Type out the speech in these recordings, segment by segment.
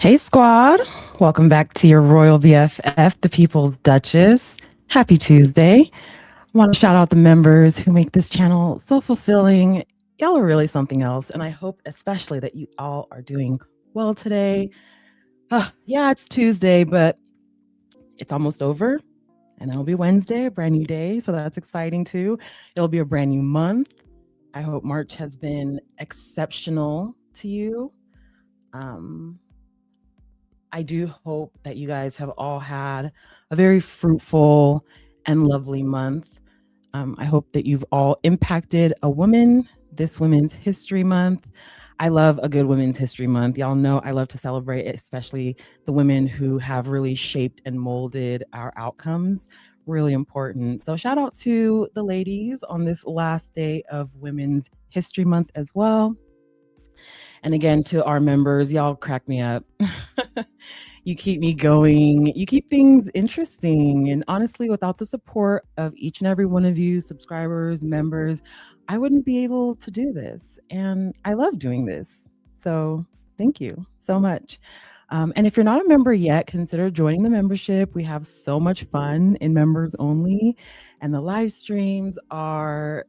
Hey, squad. Welcome back to your Royal BFF, the People's Duchess. Happy Tuesday. I want to shout out the members who make this channel so fulfilling. Y'all are really something else, and I hope especially that you all are doing well today. Yeah, it's Tuesday, but it's almost over, and then it'll be Wednesday, a brand new day, so that's exciting too. It'll be a brand new month. I hope March has been exceptional to you. I do hope that you guys have all had a very fruitful and lovely month. I hope that you've all impacted a woman this Women's History Month. I love a good Women's History Month. Y'all know I love to celebrate, especially the women who have really shaped and molded our outcomes. Really important. So, shout out to the ladies on this last day of Women's History Month as well. And again, to our members, y'all crack me up. You keep me going. You keep things interesting. And honestly, without the support of each and every one of you, subscribers, members, I wouldn't be able to do this. And I love doing this. So thank you so much. And if you're not a member yet, consider joining the membership. We have so much fun in members only. And the live streams are,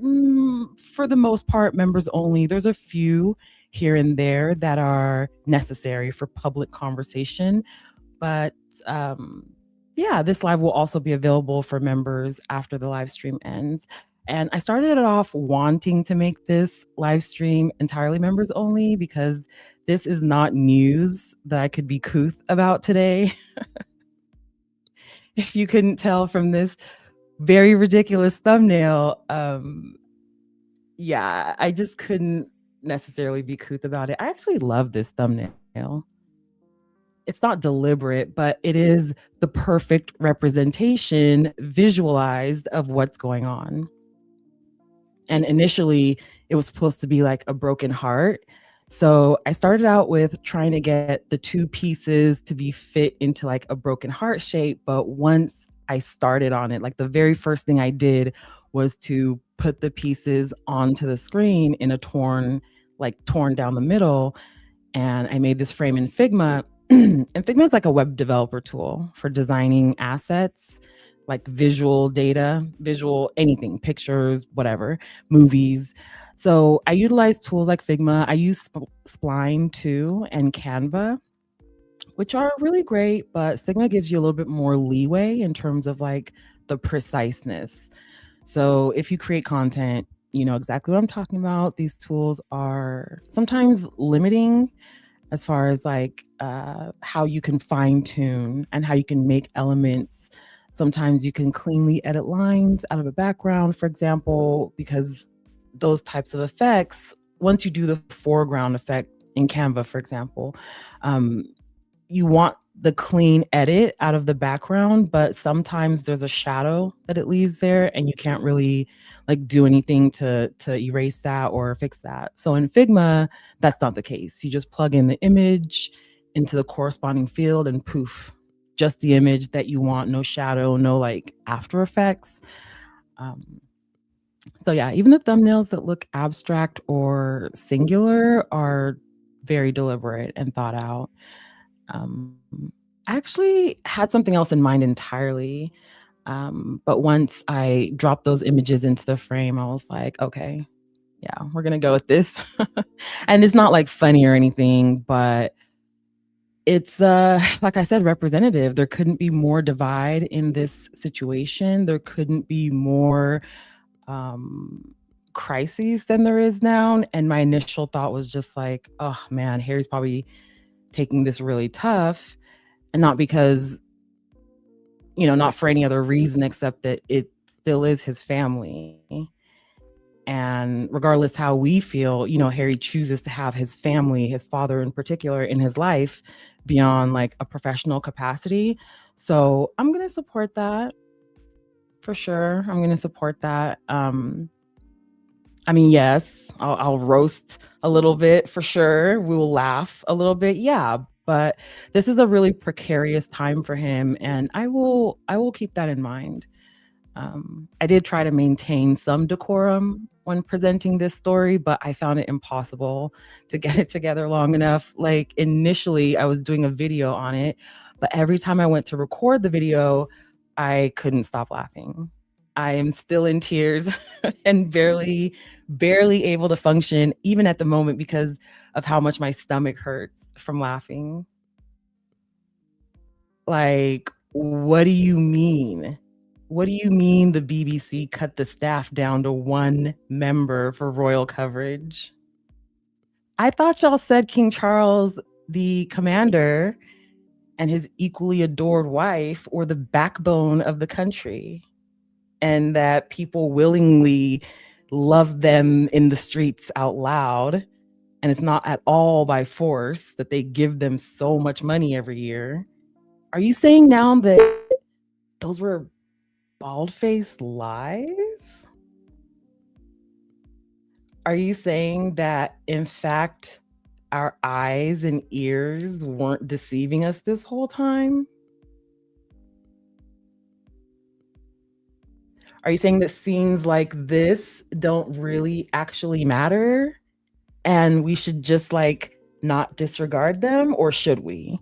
for the most part, members only. There's a few here and there that are necessary for public conversation. But yeah, this live will also be available for members after the live stream ends. And I started it off wanting to make this live stream entirely members only because this is not news that I could be couth about today. If you couldn't tell from this very ridiculous thumbnail, yeah, I just couldn't necessarily be couth about it. I actually love this thumbnail. It's not deliberate, but it is the perfect representation visualized of what's going on. And initially, it was supposed to be like a broken heart. So I started out with trying to get the two pieces to be fit into like a broken heart shape. But once I started on it, like the very first thing I did was to put the pieces onto the screen in a torn down the middle. And I made this frame in Figma. And Figma is like a web developer tool for designing assets, like visual data, visual anything, pictures, whatever, movies. So I utilize tools like Figma. I use Spline too and Canva, which are really great, but Figma gives you a little bit more leeway in terms of like the preciseness. So if you create content, you know exactly what I'm talking about. These tools are sometimes limiting as far as like how you can fine tune and how you can make elements. Sometimes you can cleanly edit lines out of a background, for example, because those types of effects, once you do the foreground effect in Canva, for example, you want the clean edit out of the background, but sometimes there's a shadow that it leaves there and you can't really like do anything to erase that or fix that. So in Figma, that's not the case. You just plug in the image into the corresponding field and poof, just the image that you want, no shadow, no like after effects. So yeah, even the thumbnails that look abstract or singular are very deliberate and thought out. I actually had something else in mind entirely. But once I dropped those images into the frame, I was like, okay, yeah, we're going to go with this. And it's not like funny or anything, but it's, like I said, representative. There couldn't be more divide in this situation. There couldn't be more crises than there is now. And my initial thought was just like, oh man, Harry's probably taking this really tough. And not because, you know, not for any other reason except that it still is his family. And regardless how we feel, you know, Harry chooses to have his family, his father in particular, in his life beyond like a professional capacity. So I'm going to support that for sure. I'm going to support that. I mean, yes, I'll roast a little bit for sure. We will laugh a little bit. Yeah. But this is a really precarious time for him. And I will keep that in mind. I did try to maintain some decorum when presenting this story, but I found it impossible to get it together long enough. Like initially, I was doing a video on it, but every time I went to record the video, I couldn't stop laughing. I am still in tears and barely able to function even at the moment because of how much my stomach hurts from laughing. Like, what do you mean? What do you mean the BBC cut the staff down to 1 member for royal coverage? I thought y'all said King Charles, the commander, and his equally adored wife were the backbone of the country, and that people willingly love them in the streets out loud, and it's not at all by force that they give them so much money every year. Are you saying now that those were bald-faced lies? Are you saying that, in fact, our eyes and ears weren't deceiving us this whole time? Are you saying that scenes like this don't really actually matter and we should just like not disregard them, or should we?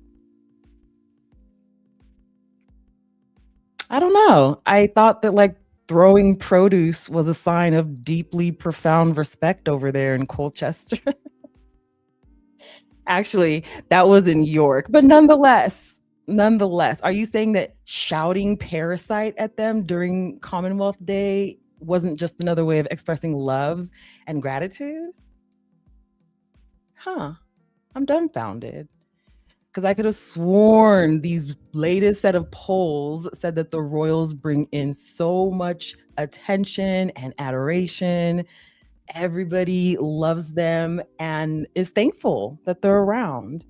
I don't know. I thought that like throwing produce was a sign of deeply profound respect over there in Colchester. Actually, that was in York, but nonetheless, are you saying that shouting "Parasite" at them during Commonwealth Day wasn't just another way of expressing love and gratitude? Huh. I'm dumbfounded because I could have sworn these latest set of polls said that the royals bring in so much attention and adoration. Everybody loves them and is thankful that they're around.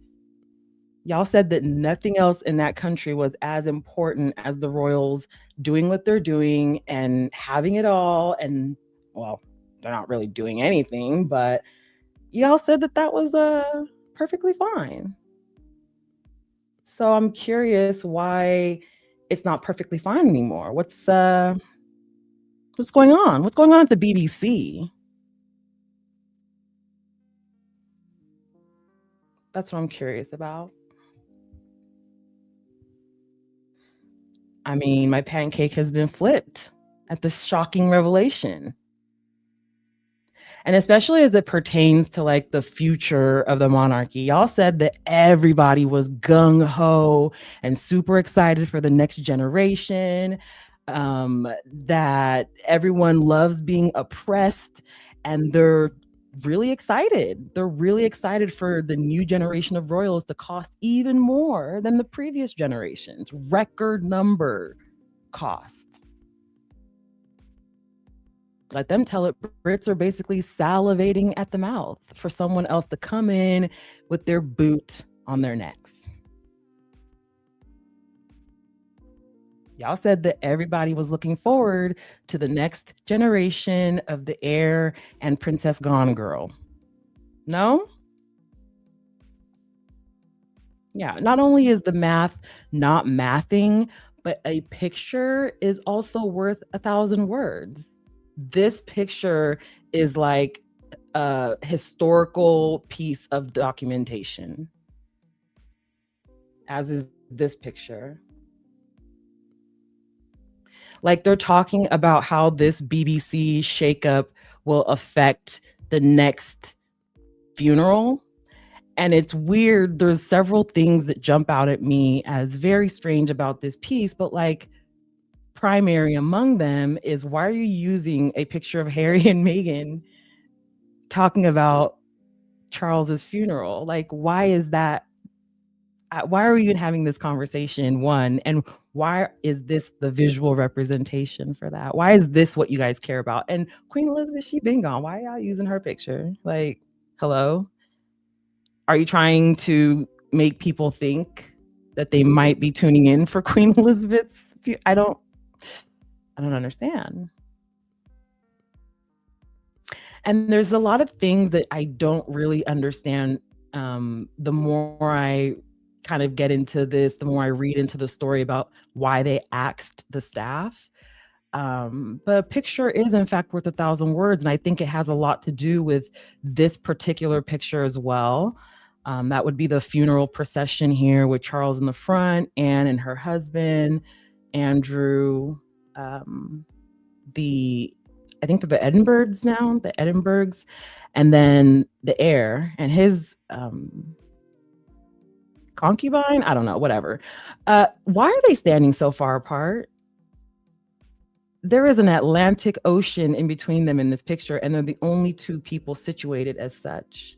Y'all said that nothing else in that country was as important as the royals doing what they're doing and having it all. And well, they're not really doing anything, but y'all said that that was perfectly fine. So I'm curious why it's not perfectly fine anymore. What's going on? What's going on at the BBC? That's what I'm curious about. I mean, my pancake has been flipped at this shocking revelation. And especially as it pertains to like the future of the monarchy. Y'all said that everybody was gung ho and super excited for the next generation, that everyone loves being oppressed, and they're really excited. They're really excited for the new generation of royals to cost even more than the previous generations. Record number cost. Let them tell it. Brits are basically salivating at the mouth for someone else to come in with their boot on their necks. Y'all said that everybody was looking forward to the next generation of the heir and Princess Gone girl. No? Yeah, not only is the math not mathing, but a picture is also worth 1,000 words. This picture is like a historical piece of documentation, as is this picture. Like they're talking about how this BBC shakeup will affect the next funeral. And it's weird. There's several things that jump out at me as very strange about this piece, but like primary among them is, why are you using a picture of Harry and Meghan talking about Charles's funeral? Like, why is that? Why are we even having this conversation? One, and why is this the visual representation for that? Why is this what you guys care about? And Queen Elizabeth, she been gone. Why are y'all using her picture? Like, hello? Are you trying to make people think that they might be tuning in for Queen Elizabeth's? I don't understand. And there's a lot of things that I don't really understand. The more I kind of get into this, the more I read into the story about why they axed the staff. But a picture is in fact worth 1,000 words, and I think it has a lot to do with this particular picture as well. That would be the funeral procession here with Charles in the front, Anne and her husband, Andrew, I think they're the Edinburghs now, the Edinburghs, and then the heir and his concubine. I don't know, whatever. Why are they standing so far apart? There is an Atlantic Ocean in between them in this picture, and they're the only two people situated as such.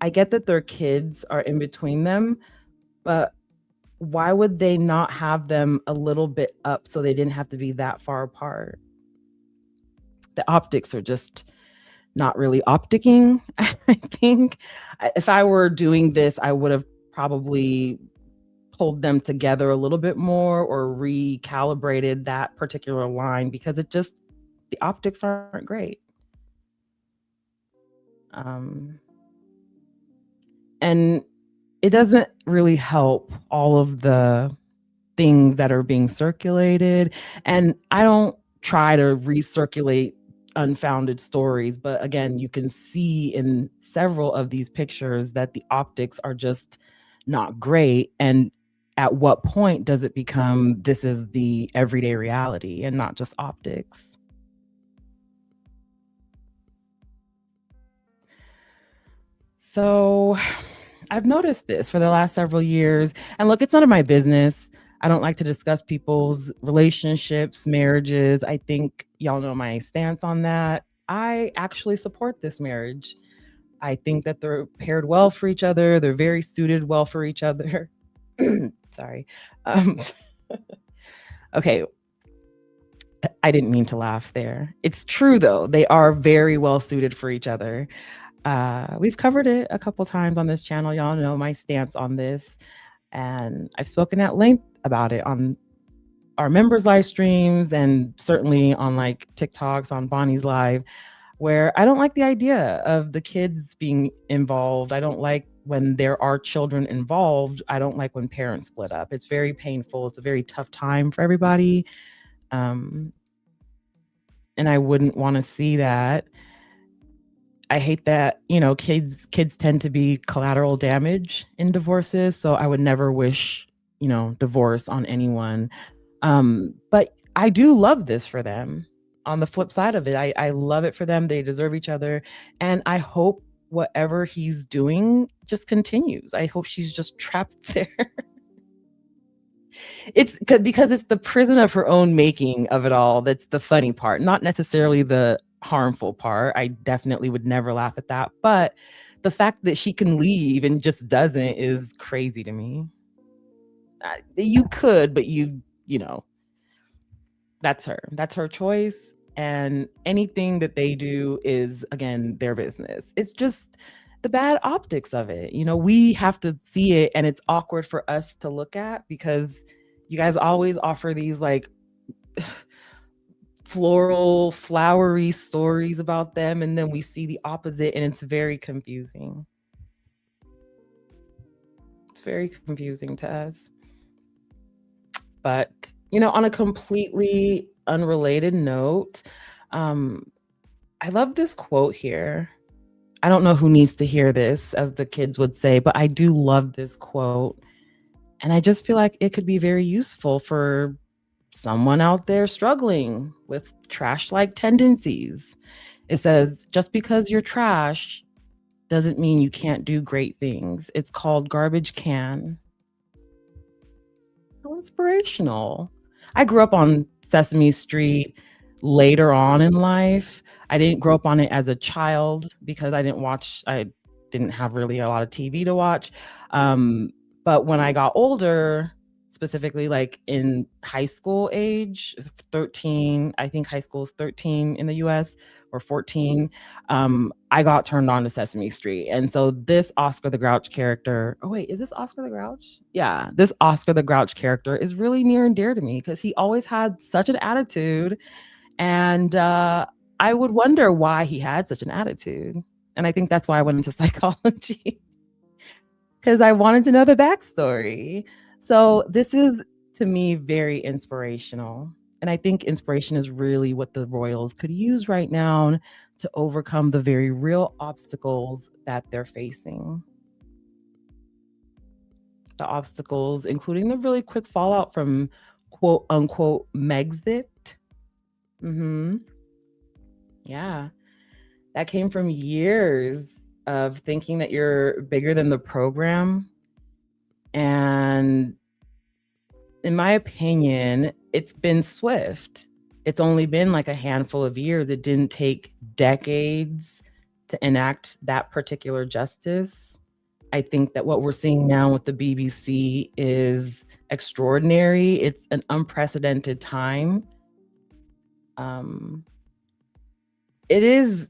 I get that their kids are in between them, but why would they not have them a little bit up so they didn't have to be that far apart? The optics are just not really opticking, I think. If I were doing this, I would have probably pulled them together a little bit more or recalibrated that particular line because the optics aren't great. And it doesn't really help all of the things that are being circulated. And I don't try to recirculate unfounded stories, but again, you can see in several of these pictures that the optics are just not great. And at what point does it become this is the everyday reality and not just optics? So I've noticed this for the last several years. And look, it's none of my business. I don't like to discuss people's relationships, marriages. I think y'all know my stance on that. I actually support this marriage. I think that they're paired well for each other. They're very suited well for each other. Sorry. Okay. I didn't mean to laugh there. It's true, though. They are very well suited for each other. We've covered it a couple times on this channel. Y'all know my stance on this. And I've spoken at length about it on our members' live streams and certainly on like TikToks on Bonnie's Live, where I don't like the idea of the kids being involved. I don't like when there are children involved. I don't like when parents split up. It's very painful. It's a very tough time for everybody. And I wouldn't want to see that. I hate that, kids tend to be collateral damage in divorces. So I would never wish, divorce on anyone. But I do love this for them. On the flip side of it, I love it for them. They deserve each other. And I hope whatever he's doing just continues. I hope she's just trapped there. It's because it's the prison of her own making of it all. That's the funny part, not necessarily the harmful part. I definitely would never laugh at that. But the fact that she can leave and just doesn't is crazy to me. You could, but that's her choice. And anything that they do is, again, their business. It's just the bad optics of it. We have to see it, and it's awkward for us to look at because you guys always offer these like floral, flowery stories about them, and then we see the opposite, and it's very confusing. It's very confusing to us. But, on a completely unrelated note, I love this quote here. I don't know who needs to hear this, as the kids would say, but I do love this quote. And I just feel like it could be very useful for someone out there struggling with trash-like tendencies. It says, just because you're trash doesn't mean you can't do great things. It's called garbage can. How inspirational. I grew up on Sesame Street later on in life. I didn't grow up on it as a child because I didn't have really a lot of TV to watch. But when I got older, specifically like in high school age, 13, I think high school is 13 in the US or 14, I got turned on to Sesame Street. And so this Oscar the Grouch character, oh wait, is this Oscar the Grouch? Yeah, this Oscar the Grouch character is really near and dear to me because he always had such an attitude. And I would wonder why he had such an attitude. And I think that's why I went into psychology, because I wanted to know the backstory. So this is, to me very inspirational. And I think inspiration is really what the royals could use right now to overcome the very real obstacles that they're facing. The obstacles, including the really quick fallout from quote unquote Megxit. Mm-hmm. Yeah. That came from years of thinking that you're bigger than the program. And in my opinion, it's been swift. It's only been like a handful of years. It didn't take decades to enact that particular justice. I think that what we're seeing now with the BBC is extraordinary. It's an unprecedented time. Um, it is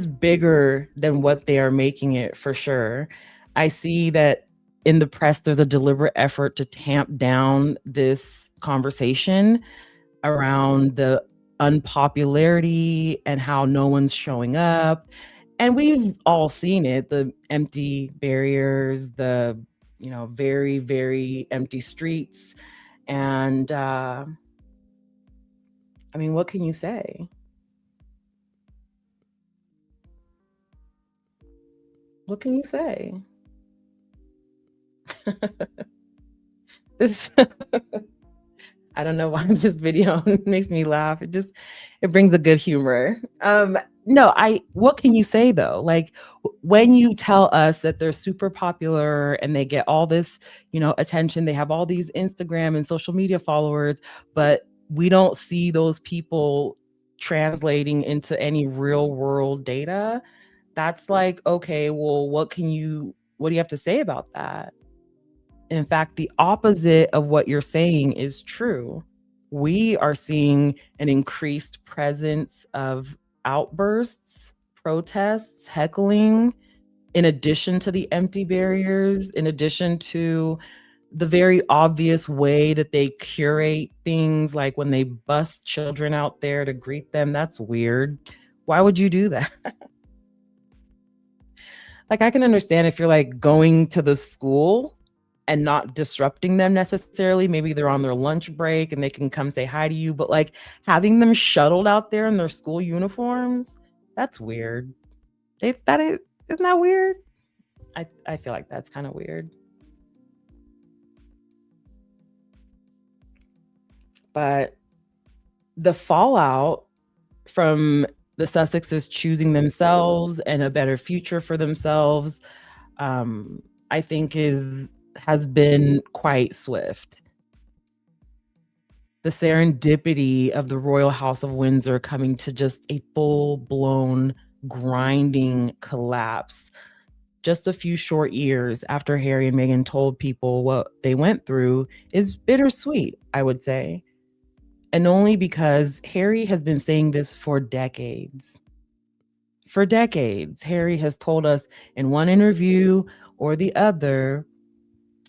bigger than what they are making it for sure. I see that in the press, there's a deliberate effort to tamp down this conversation around the unpopularity and how no one's showing up. And we've all seen it, the empty barriers, the very, very empty streets. And I mean, what can you say? What can you say? This I don't know why this video makes me laugh. It brings a good humor. No, what can you say though? Like when you tell us that they're super popular and they get all this, attention, they have all these Instagram and social media followers, but we don't see those people translating into any real world data. That's like, okay, well, what do you have to say about that? In fact, the opposite of what you're saying is true. We are seeing an increased presence of outbursts, protests, heckling, in addition to the empty barriers, in addition to the very obvious way that they curate things, like when they bus children out there to greet them. That's weird. Why would you do that? Like, I can understand if you're like going to the school and not disrupting them necessarily. Maybe they're on their lunch break and they can come say hi to you, but like having them shuttled out there in their school uniforms, that's weird. Isn't that weird? I feel like that's kind of weird. But the fallout from the Sussexes choosing themselves and a better future for themselves, I think has been quite swift. The serendipity of the Royal House of Windsor coming to just a full-blown grinding collapse just a few short years after Harry and Meghan told people what they went through is bittersweet, I would say. And only because Harry has been saying this for decades. For decades, Harry has told us in one interview or the other,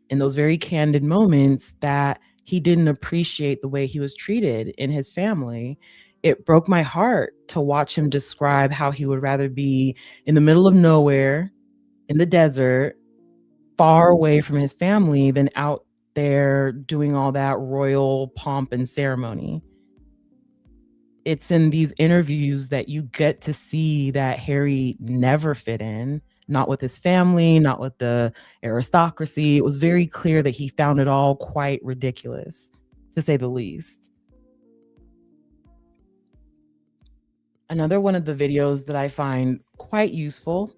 in those very candid moments, that he didn't appreciate the way he was treated in his family. It broke my heart to watch him describe how he would rather be in the middle of nowhere, in the desert, far away from his family than out there doing all that royal pomp and ceremony. It's in these interviews that you get to see that Harry never fit in, not with his family, not with the aristocracy. It was very clear that he found it all quite ridiculous, to say the least. Another one of the videos that I find quite useful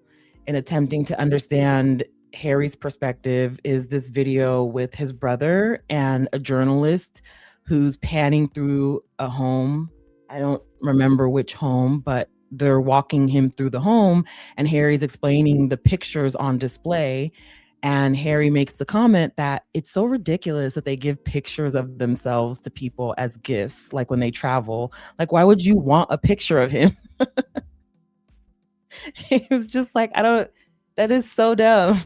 in attempting to understand Harry's perspective is this video with his brother and a journalist who's panning through a home. I don't remember which home, but they're walking him through the home and Harry's explaining the pictures on display. And Harry makes the comment that it's so ridiculous that they give pictures of themselves to people as gifts, like when they travel. Like, why would you want a picture of him? He was just like, that is so dumb.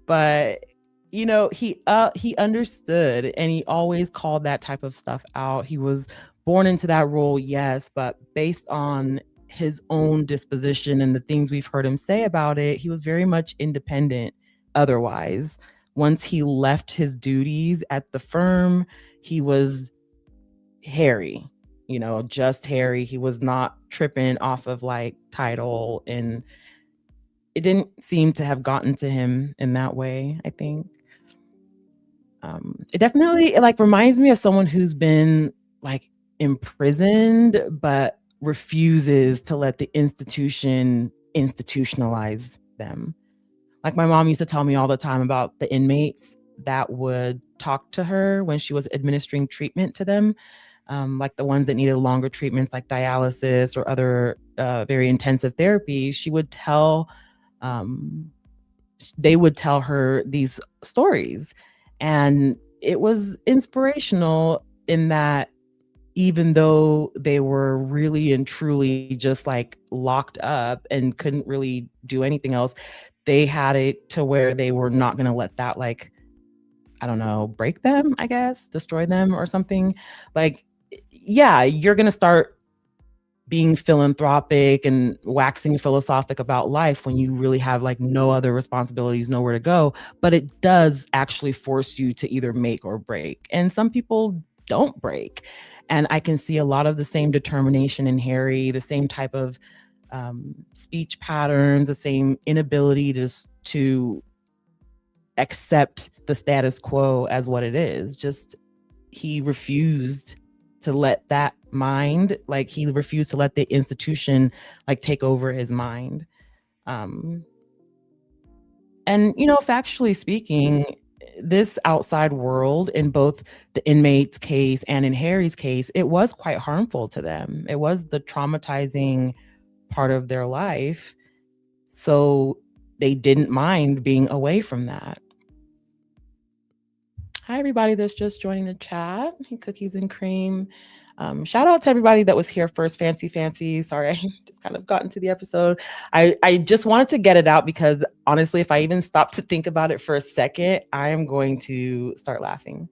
But he understood, and he always called that type of stuff out. He was born into that role, yes, but based on his own disposition and the things we've heard him say about it, he was very much independent otherwise. Once he left his duties at the firm, he was Harry, just Harry. He was not tripping off of like title, and it didn't seem to have gotten to him in that way, I think. It definitely like reminds me of someone who's been like imprisoned but refuses to let the institution institutionalize them. Like my mom used to tell me all the time about the inmates that would talk to her when she was administering treatment to them, like the ones that needed longer treatments like dialysis or other very intensive therapies. They would tell her these stories, and it was inspirational in that even though they were really and truly just like locked up and couldn't really do anything else, they had it to where they were not going to let that, like, I don't know, break them, I guess, destroy them or something. Like, yeah, you're going to start being philanthropic and waxing philosophic about life when you really have like no other responsibilities, nowhere to go. But it does actually force you to either make or break. And some people don't break. And I can see a lot of the same determination in Harry, the same type of speech patterns, the same inability to accept the status quo as what it is. Just he refused to let that mind, like he refused to let the institution like take over his mind. And factually speaking, this outside world in both the inmate's case and in Harry's case, it was quite harmful to them. It was the traumatizing part of their life. So they didn't mind being away from that. Hi, everybody that's just joining the chat. Hey, Cookies and Cream. Shout out to everybody that was here first. Fancy. Sorry, I just kind of got into the episode. I just wanted to get it out because honestly, if I even stop to think about it for a second, I am going to start laughing.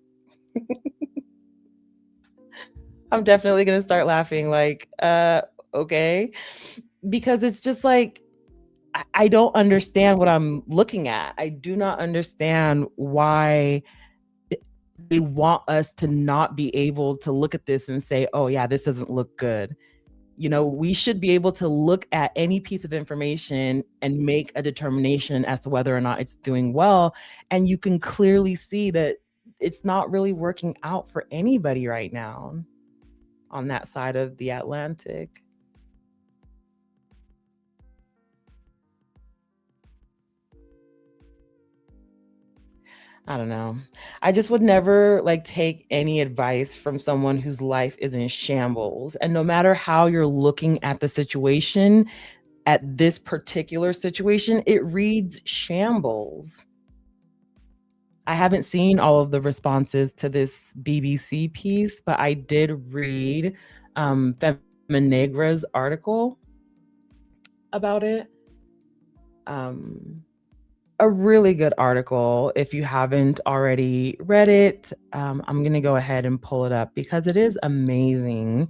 I'm definitely going to start laughing like, okay. Because it's just like, I don't understand what I'm looking at. I do not understand why they want us to not be able to look at this and say, oh yeah, this doesn't look good. We should be able to look at any piece of information and make a determination as to whether or not it's doing well. And you can clearly see that it's not really working out for anybody right now on that side of the Atlantic. I don't know. I just would never like take any advice from someone whose life is in shambles. And no matter how you're looking at the situation, at this particular situation, it reads shambles. I haven't seen all of the responses to this BBC piece, but I did read Feminagra's article about it. A really good article. If you haven't already read it, I'm going to go ahead and pull it up because it is amazing.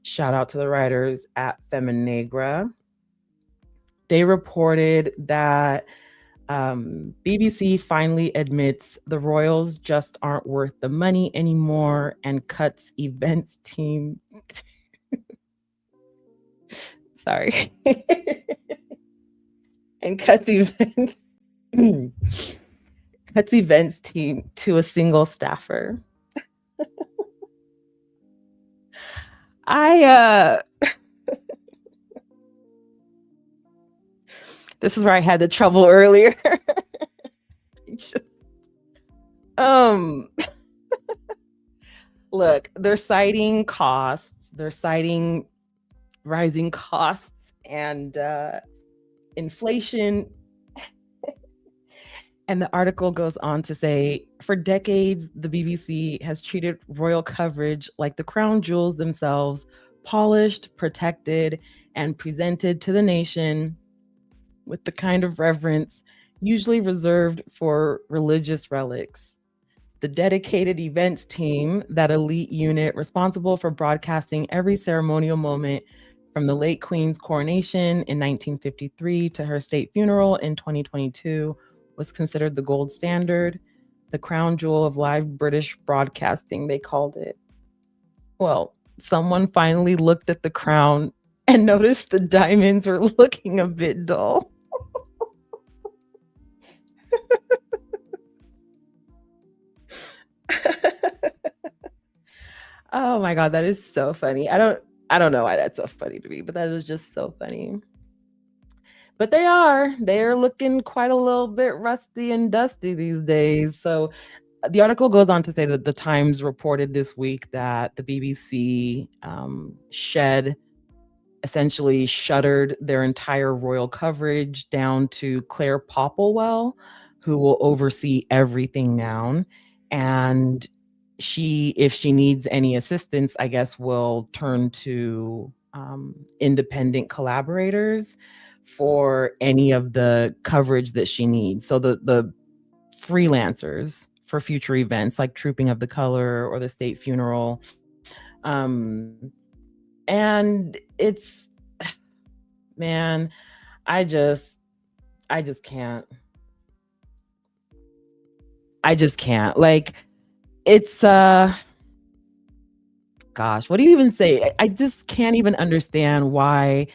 Shout out to the writers at Feminagra. They reported that BBC finally admits the royals just aren't worth the money anymore and cuts events team. Sorry. And cuts events team to a single staffer. This is where I had the trouble earlier. Look, they're citing costs. They're citing rising costs and inflation. And the article goes on to say, for decades, the BBC has treated royal coverage like the crown jewels themselves, polished, protected, and presented to the nation with the kind of reverence usually reserved for religious relics. The dedicated events team, that elite unit responsible for broadcasting every ceremonial moment from the late Queen's coronation in 1953 to her state funeral in 2022, was considered the gold standard. The crown jewel of live British broadcasting, they called it. Well, someone finally looked at the crown and noticed the diamonds were looking a bit dull. Oh my God, that is so funny. I don't know why that's so funny to me, but that is just so funny. But they're looking quite a little bit rusty and dusty these days. So the article goes on to say that the Times reported this week that the BBC essentially shuttered their entire royal coverage down to Claire Popplewell, who will oversee everything now. And if she needs any assistance, I guess will turn to independent collaborators for any of the coverage that she needs. So the freelancers for future events like Trooping of the Color or the state funeral. And it's, man, I just can't. I just can't. Like, it's gosh, what do you even say? I just can't even understand why,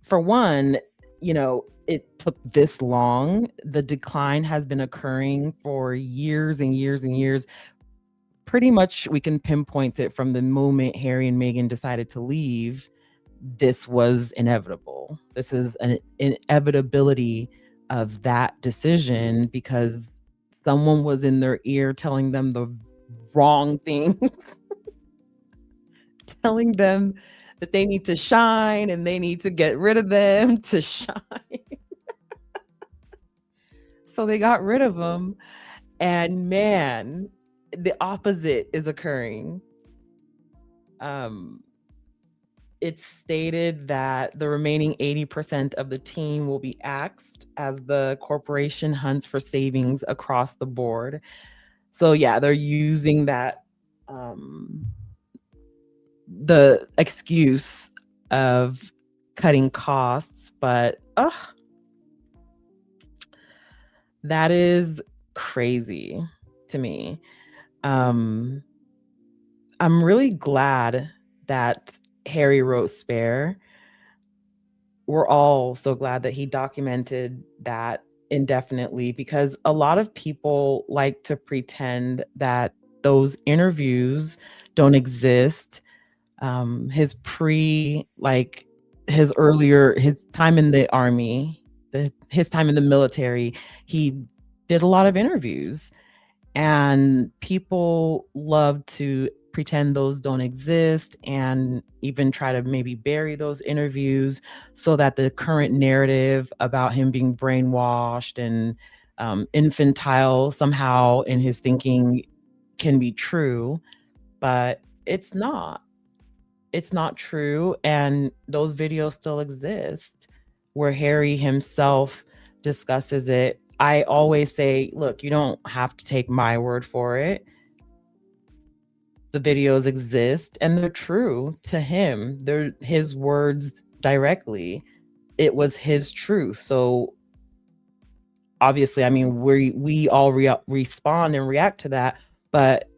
for one, it took this long. The decline has been occurring for years and years and years. Pretty much we can pinpoint it from the moment Harry and Meghan decided to leave. This was inevitable. This is an inevitability of that decision because someone was in their ear telling them the wrong thing, telling them that they need to shine and they need to get rid of them to shine. So they got rid of them. And man, the opposite is occurring. It's stated that the remaining 80% of the team will be axed as the corporation hunts for savings across the board. So yeah, they're using that the excuse of cutting costs, but that is crazy to me. I'm really glad that Harry wrote Spare. We're all so glad that he documented that indefinitely because a lot of people like to pretend that those interviews don't exist. His time in the army, his time in the military, he did a lot of interviews. And people love to pretend those don't exist and even try to maybe bury those interviews so that the current narrative about him being brainwashed and infantile somehow in his thinking can be true. But it's not. It's not true. And those videos still exist where Harry himself discusses it. I always say, look, you don't have to take my word for it. The videos exist and they're true to him. They're his words directly. It was his truth. So obviously, I mean, we all respond and react to that, but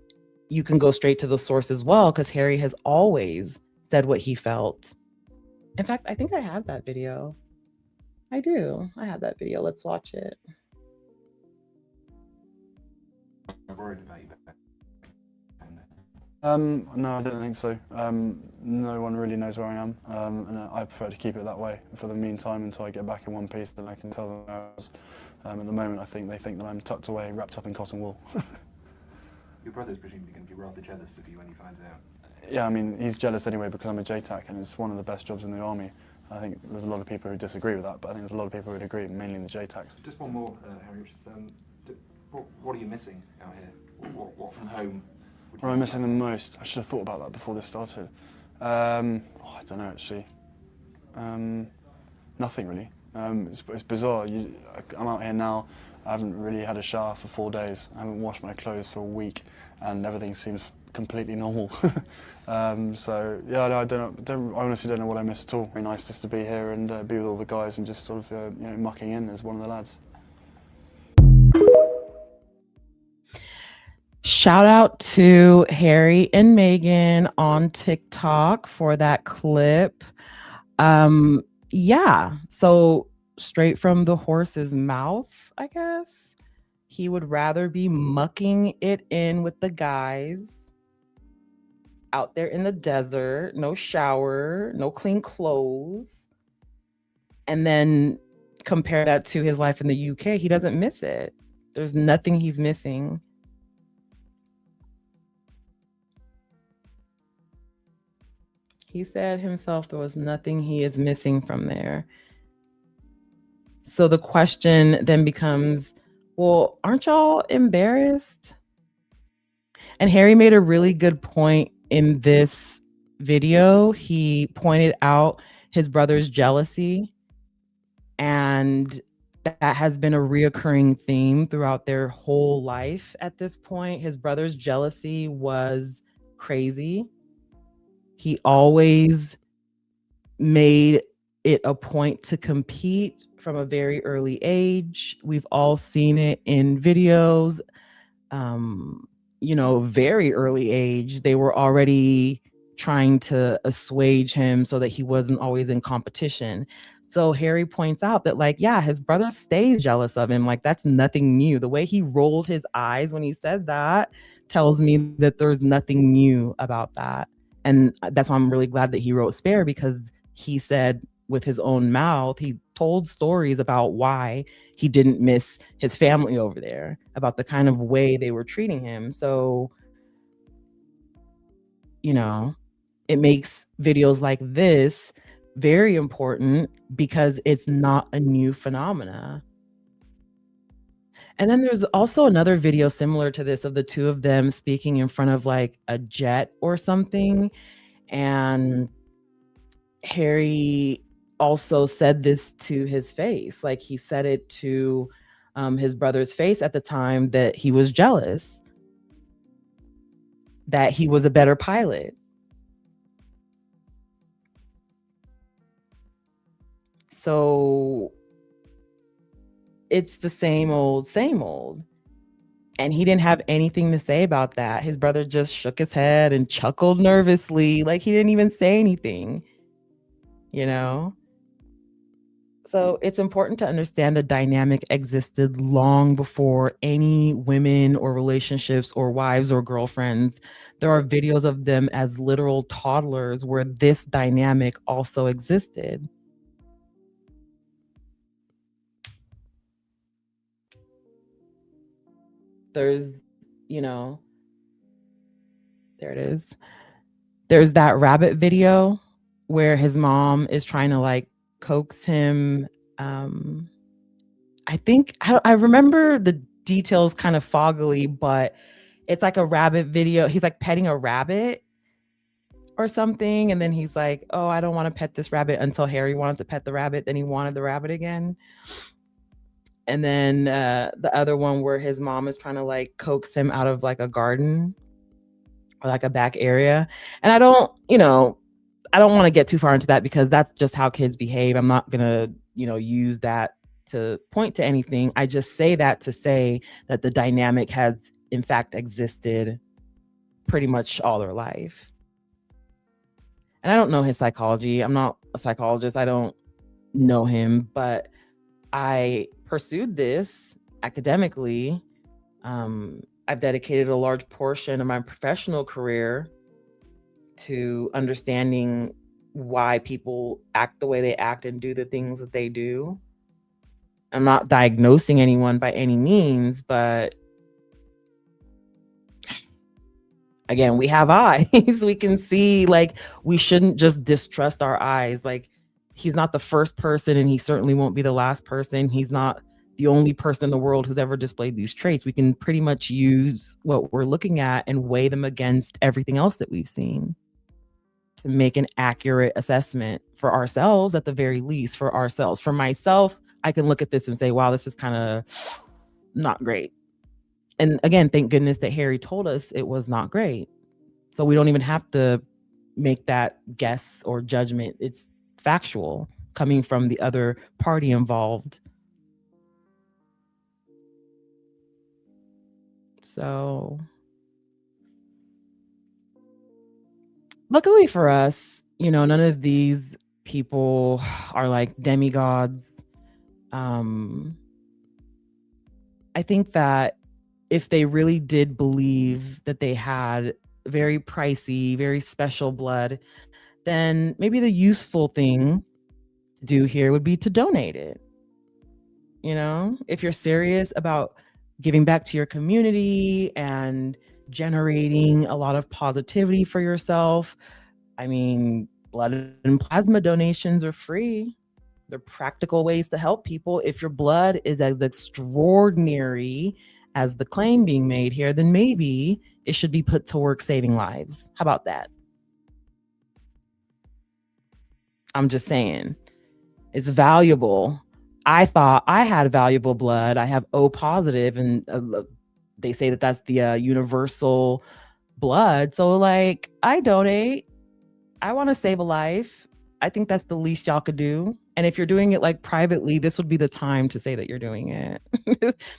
you can go straight to the source as well because Harry has always said what he felt. In fact, I think I have that video. I do. I have that video. Let's watch it. I'm worried about you. No, I don't think so. No one really knows where I am, and I prefer to keep it that way for the meantime until I get back in one piece. Then I can tell them where I was. At the moment, I think they think that I'm tucked away, wrapped up in cotton wool. Your brother's presumably going to be rather jealous of you when he finds out. Yeah, I mean, he's jealous anyway because I'm a JTAC and it's one of the best jobs in the army. I think there's a lot of people who disagree with that, but I think there's a lot of people who would agree, mainly in the JTACs. Just one more, Harry. What are you missing out here? What from home? What am I missing the most? I should have thought about that before this started. I don't know, actually. Nothing really. It's bizarre. I'm out here now. I haven't really had a shower for 4 days. I haven't washed my clothes for a week, and everything seems completely normal. So yeah, I honestly don't know what I miss at all. Very nice just to be here and be with all the guys and just sort of mucking in as one of the lads. Shout out to Harry and Meghan on TikTok for that clip. Yeah, so straight from the horse's mouth, I guess. He would rather be mucking it in with the guys out there in the desert, no shower, no clean clothes, and then compare that to his life in the UK. He doesn't miss it. There's nothing he's missing. He said himself there was nothing he is missing from there. So the question then becomes, well, aren't y'all embarrassed? And Harry made a really good point in this video. He pointed out his brother's jealousy, and that has been a reoccurring theme throughout their whole life at this point. His brother's jealousy was crazy. He always made it a point to compete from a very early age. We've all seen it in videos. Very early age, they were already trying to assuage him so that he wasn't always in competition. So Harry points out that, like, yeah, his brother stays jealous of him. Like, that's nothing new. The way he rolled his eyes when he said that tells me that there's nothing new about that. And that's why I'm really glad that he wrote Spare, because he said with his own mouth, he told stories about why he didn't miss his family over there, about the kind of way they were treating him. So, it makes videos like this very important because it's not a new phenomena. And then there's also another video similar to this of the two of them speaking in front of like a jet or something. And Harry also said this to his face. Like, he said it to his brother's face at the time, that he was jealous, that he was a better pilot. So it's the same old, same old. And he didn't have anything to say about that. His brother just shook his head and chuckled nervously, like he didn't even say anything, So it's important to understand the dynamic existed long before any women or relationships or wives or girlfriends. There are videos of them as literal toddlers where this dynamic also existed. There's, there it is. There's that rabbit video where his mom is trying to like coax him. I think I remember the details kind of foggily, but it's like a rabbit video. He's like petting a rabbit or something, and then he's like, oh, I don't want to pet this rabbit, until Harry wanted to pet the rabbit, then he wanted the rabbit again. And then the other one where his mom is trying to like coax him out of like a garden or like a back area. And I don't want to get too far into that because that's just how kids behave. I'm not going to, use that to point to anything. I just say that to say that the dynamic has in fact existed pretty much all their life. And I don't know his psychology. I'm not a psychologist. I don't know him, but I pursued this academically. I've dedicated a large portion of my professional career to understanding why people act the way they act and do the things that they do. I'm not diagnosing anyone by any means, but again, we have eyes. We can see, like, we shouldn't just distrust our eyes. Like, he's not the first person, and he certainly won't be the last person. He's not the only person in the world who's ever displayed these traits. We can pretty much use what we're looking at and weigh them against everything else that we've seen to make an accurate assessment for ourselves, at the very least, for ourselves. For myself, I can look at this and say, wow, this is kind of not great. And again, thank goodness that Harry told us it was not great. So we don't even have to make that guess or judgment. It's factual coming from the other party involved. So Luckily for us, none of these people are like demigods. I think that if they really did believe that they had very pricey, very special blood, then maybe the useful thing to do here would be to donate it. If you're serious about giving back to your community and generating a lot of positivity for yourself, I mean, blood and plasma donations are free. They're practical ways to help people. If your blood is as extraordinary as the claim being made here, then maybe it should be put to work saving lives. How about that? I'm just saying, it's valuable. I thought I had valuable blood. I have O positive, and they say that that's the universal blood. So, like, I donate. I want to save a life. I think that's the least y'all could do. And if you're doing it like privately, this would be the time to say that you're doing it.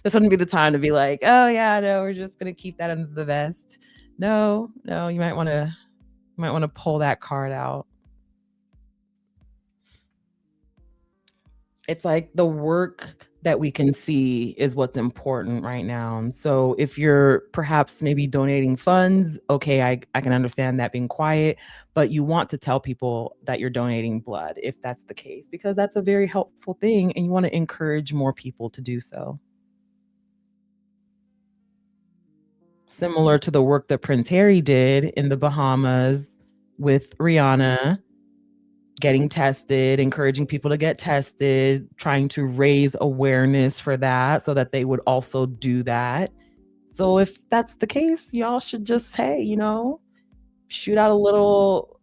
This wouldn't be the time to be like, oh yeah, no, we're just gonna keep that under the vest. No, you might want to pull that card out. It's like the work that we can see is what's important right now. And so if you're perhaps maybe donating funds, okay, I can understand that being quiet, but you want to tell people that you're donating blood if that's the case, because that's a very helpful thing and you want to encourage more people to do so. Similar to the work that Prince Harry did in the Bahamas with Rihanna, getting tested, encouraging people to get tested, trying to raise awareness for that so that they would also do that. So if that's the case, y'all should just, hey, shoot out a little,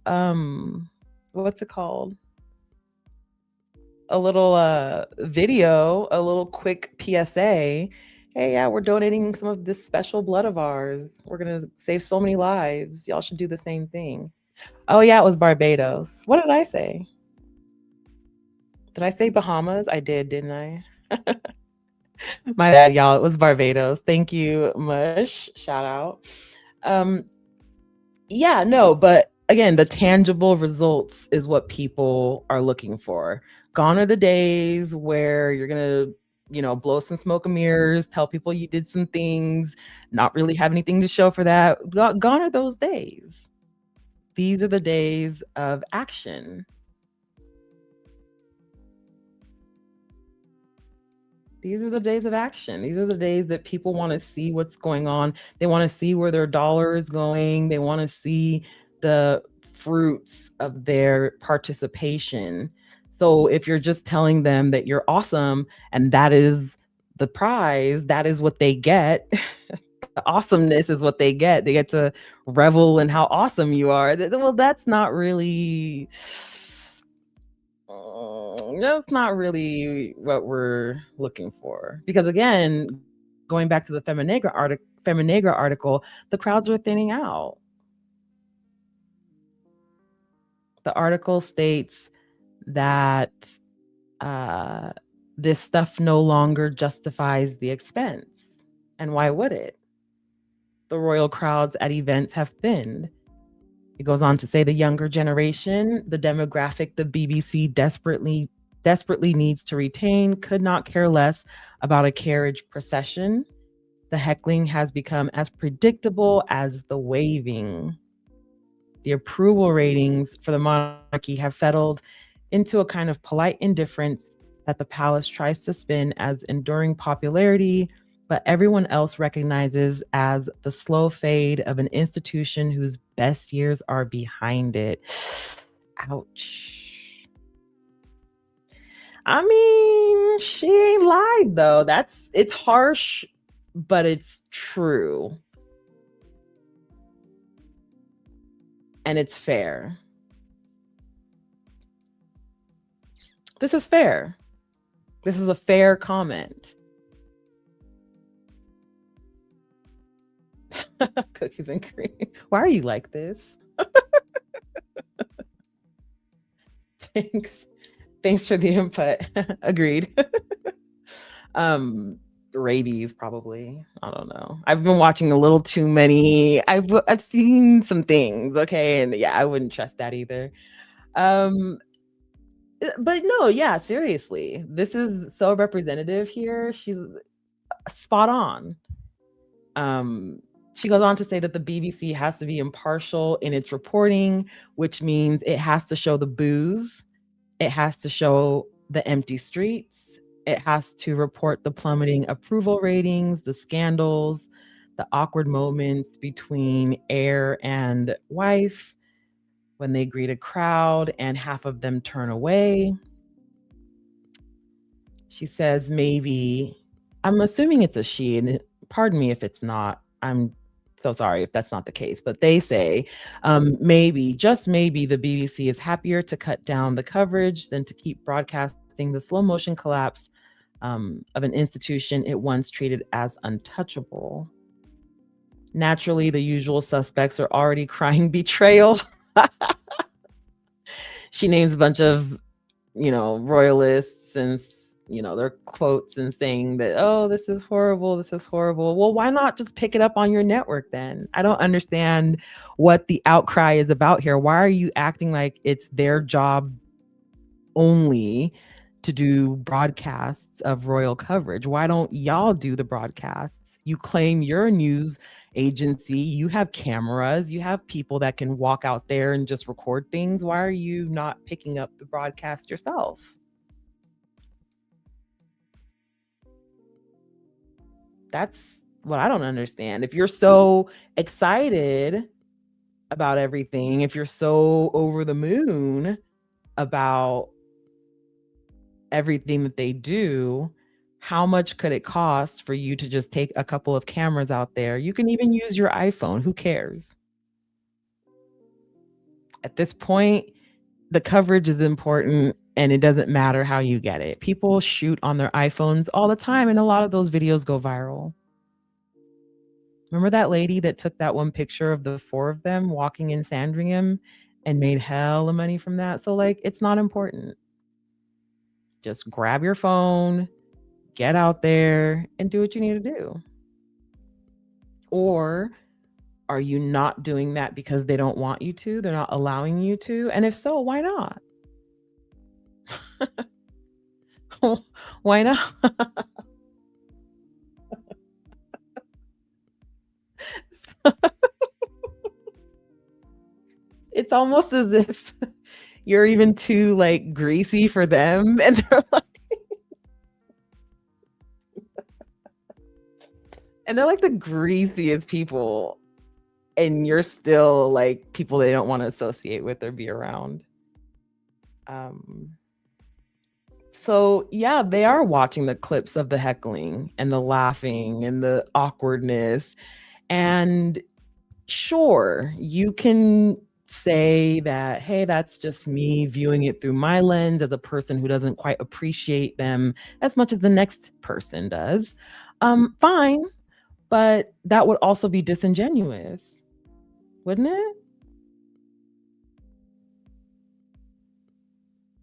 what's it called? A little video, a little quick PSA. Hey, yeah, we're donating some of this special blood of ours. We're going to save so many lives. Y'all should do the same thing. Oh, yeah, it was Barbados. What did I say? Did I say Bahamas? I did, didn't I? My bad, y'all. It was Barbados. Thank you, Mush. Shout out. Yeah, no, but again, the tangible results is what people are looking for. Gone are the days where you're going to blow some smoke and mirrors, tell people you did some things, not really have anything to show for that. Gone are those days. These are the days of action. These are the days of action. These are the days that people want to see what's going on. They want to see where their dollar is going. They want to see the fruits of their participation. So if you're just telling them that you're awesome and that is the prize, that is what they get. The awesomeness is what they get. They get to revel in how awesome you are. Well, that's not really what we're looking for. Because again, going back to the Feminegra article, the crowds are thinning out. The article states that this stuff no longer justifies the expense. And why would it? The royal crowds at events have thinned. It goes on to say the younger generation, the demographic the BBC desperately needs to retain, could not care less about a carriage procession. The heckling has become as predictable as the waving. The approval ratings for the monarchy have settled into a kind of polite indifference that the palace tries to spin as enduring popularity, but everyone else recognizes as the slow fade of an institution whose best years are behind it. Ouch. I mean, she ain't lied though. It's harsh, but it's true. And it's fair. This is fair. This is a fair comment. Cookies and cream. Why are you like this? Thanks for the input. Agreed. Rabies, probably. I don't know. I've been watching a little too many. I've seen some things, okay, and yeah, I wouldn't trust that either. Um, but no, yeah, seriously, this is so representative here. She's spot on. Um, she goes on to say that the BBC has to be impartial in its reporting, which means it has to show the booze, it has to show the empty streets, it has to report the plummeting approval ratings, the scandals, the awkward moments between heir and wife when they greet a crowd and half of them turn away. She says maybe, I'm assuming it's a she, and pardon me if it's not. I'm so sorry if that's not the case, but they say maybe, just maybe, the BBC is happier to cut down the coverage than to keep broadcasting the slow motion collapse of an institution it once treated as untouchable. Naturally, the usual suspects are already crying betrayal. She names a bunch of, royalists and, their quotes and saying that, oh, this is horrible. This is horrible. Well, why not just pick it up on your network then? I don't understand what the outcry is about here. Why are you acting like it's their job only to do broadcasts of royal coverage? Why don't y'all do the broadcasts? You claim you're a news agency, you have cameras, you have people that can walk out there and just record things. Why are you not picking up the broadcast yourself? That's what I don't understand. If you're so excited about everything, if you're so over the moon about everything that they do, how much could it cost for you to just take a couple of cameras out there? You can even use your iPhone. Who cares? At this point, the coverage is important and it doesn't matter how you get it. People shoot on their iPhones all the time and a lot of those videos go viral. Remember that lady that took that one picture of the four of them walking in Sandringham and made hella money from that? So it's not important. Just grab your phone, get out there and do what you need to do. Or are you not doing that because they don't want you to? They're not allowing you to? And if so, why not? Why not? It's almost as if you're even too greasy for them, and they're like the greasiest people, and you're still people they don't want to associate with or be around. So yeah, they are watching the clips of the heckling and the laughing and the awkwardness. And sure, you can say that, hey, that's just me viewing it through my lens as a person who doesn't quite appreciate them as much as the next person does. Fine, but that would also be disingenuous, wouldn't it?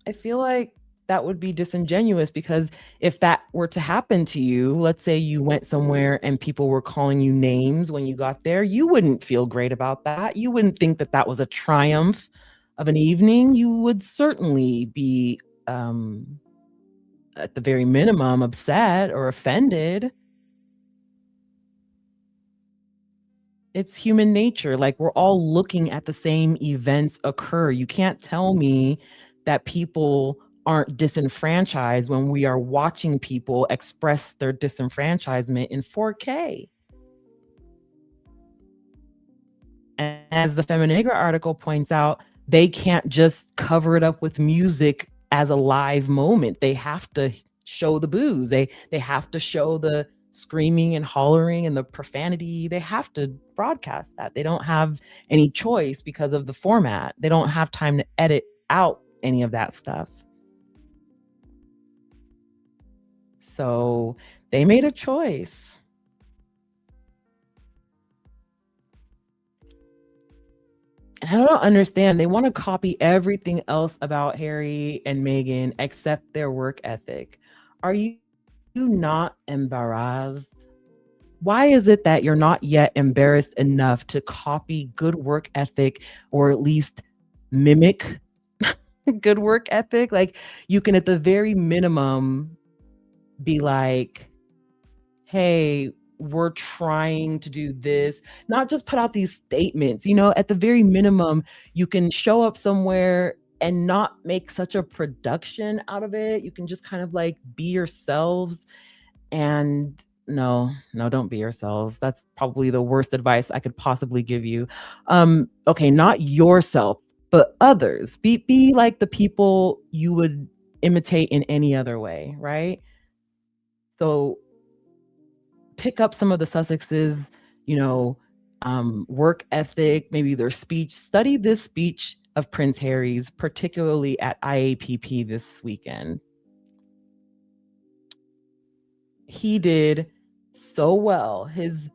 I feel like that would be disingenuous because if that were to happen to you, let's say you went somewhere and people were calling you names when you got there, you wouldn't feel great about that. You wouldn't think that that was a triumph of an evening. You would certainly be, at the very minimum, upset or offended. It's human nature. We're all looking at the same events occur. You can't tell me that people aren't disenfranchised when we are watching people express their disenfranchisement in 4K. And as the Feminegra article points out, they can't just cover it up with music as a live moment. They have to show the booze. They have to show the screaming and hollering and the profanity. They have to broadcast that. They don't have any choice because of the format. They don't have time to edit out any of that stuff. So they made a choice. And I don't understand. They want to copy everything else about Harry and Meghan except their work ethic. Are you you not embarrassed? Why is it that you're not yet embarrassed enough to copy good work ethic or at least mimic good work ethic? Like, you can, at the very minimum, be like, hey, we're trying to do this, not just put out these statements. At the very minimum, you can show up somewhere and not make such a production out of it. You can just kind of like be yourselves. And no, don't be yourselves. That's probably the worst advice I could possibly give you. Okay, not yourself, but others. Be like the people you would imitate in any other way, right? So pick up some of the Sussexes, work ethic, maybe their speech. Study this speech of Prince Harry's, particularly at IAPP this weekend. He did so well. His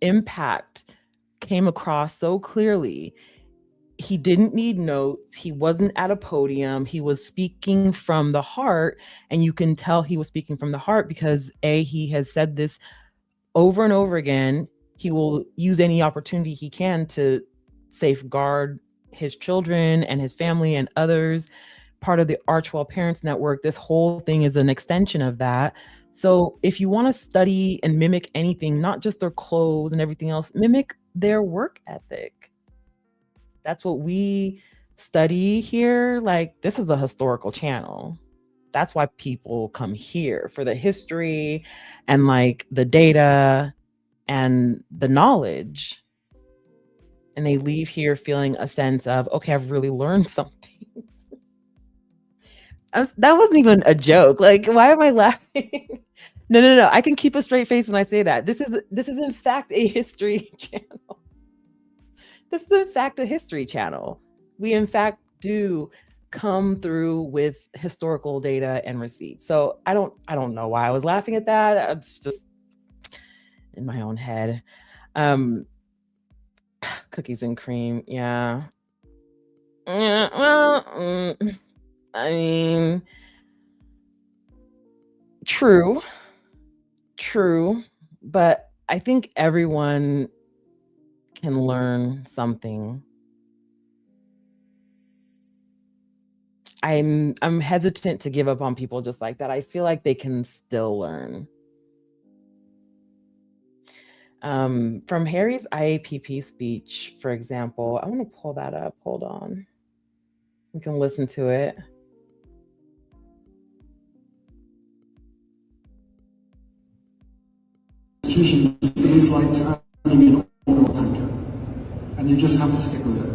impact came across so clearly. He didn't need notes. He wasn't at a podium. He was speaking from the heart. And you can tell he was speaking from the heart because he has said this over and over again. He will use any opportunity he can to safeguard his children and his family and others. Part of the Archwell Parents Network, this whole thing is an extension of that. So if you want to study and mimic anything, not just their clothes and everything else, mimic their work ethic. That's what we study here. Like, this is a historical channel. That's why people come here, for the history and like the data and the knowledge. And they leave here feeling a sense of, okay, I've really learned something. That wasn't even a joke. Like, why am I laughing? No. I can keep a straight face when I say that. This is in fact a history channel. This is in fact a history channel. We in fact do come through with historical data and receipts. So I don't know why I was laughing at that. It's just in my own head. Cookies and cream, yeah. Well, I mean, true, but I think everyone can learn something. I'm hesitant to give up on people just like that. I feel like they can still learn. From Harry's IAPP speech, for example, I want to pull that up. Hold on. You can listen to it. It is like turning an oil tanker, and you just have to stick with it.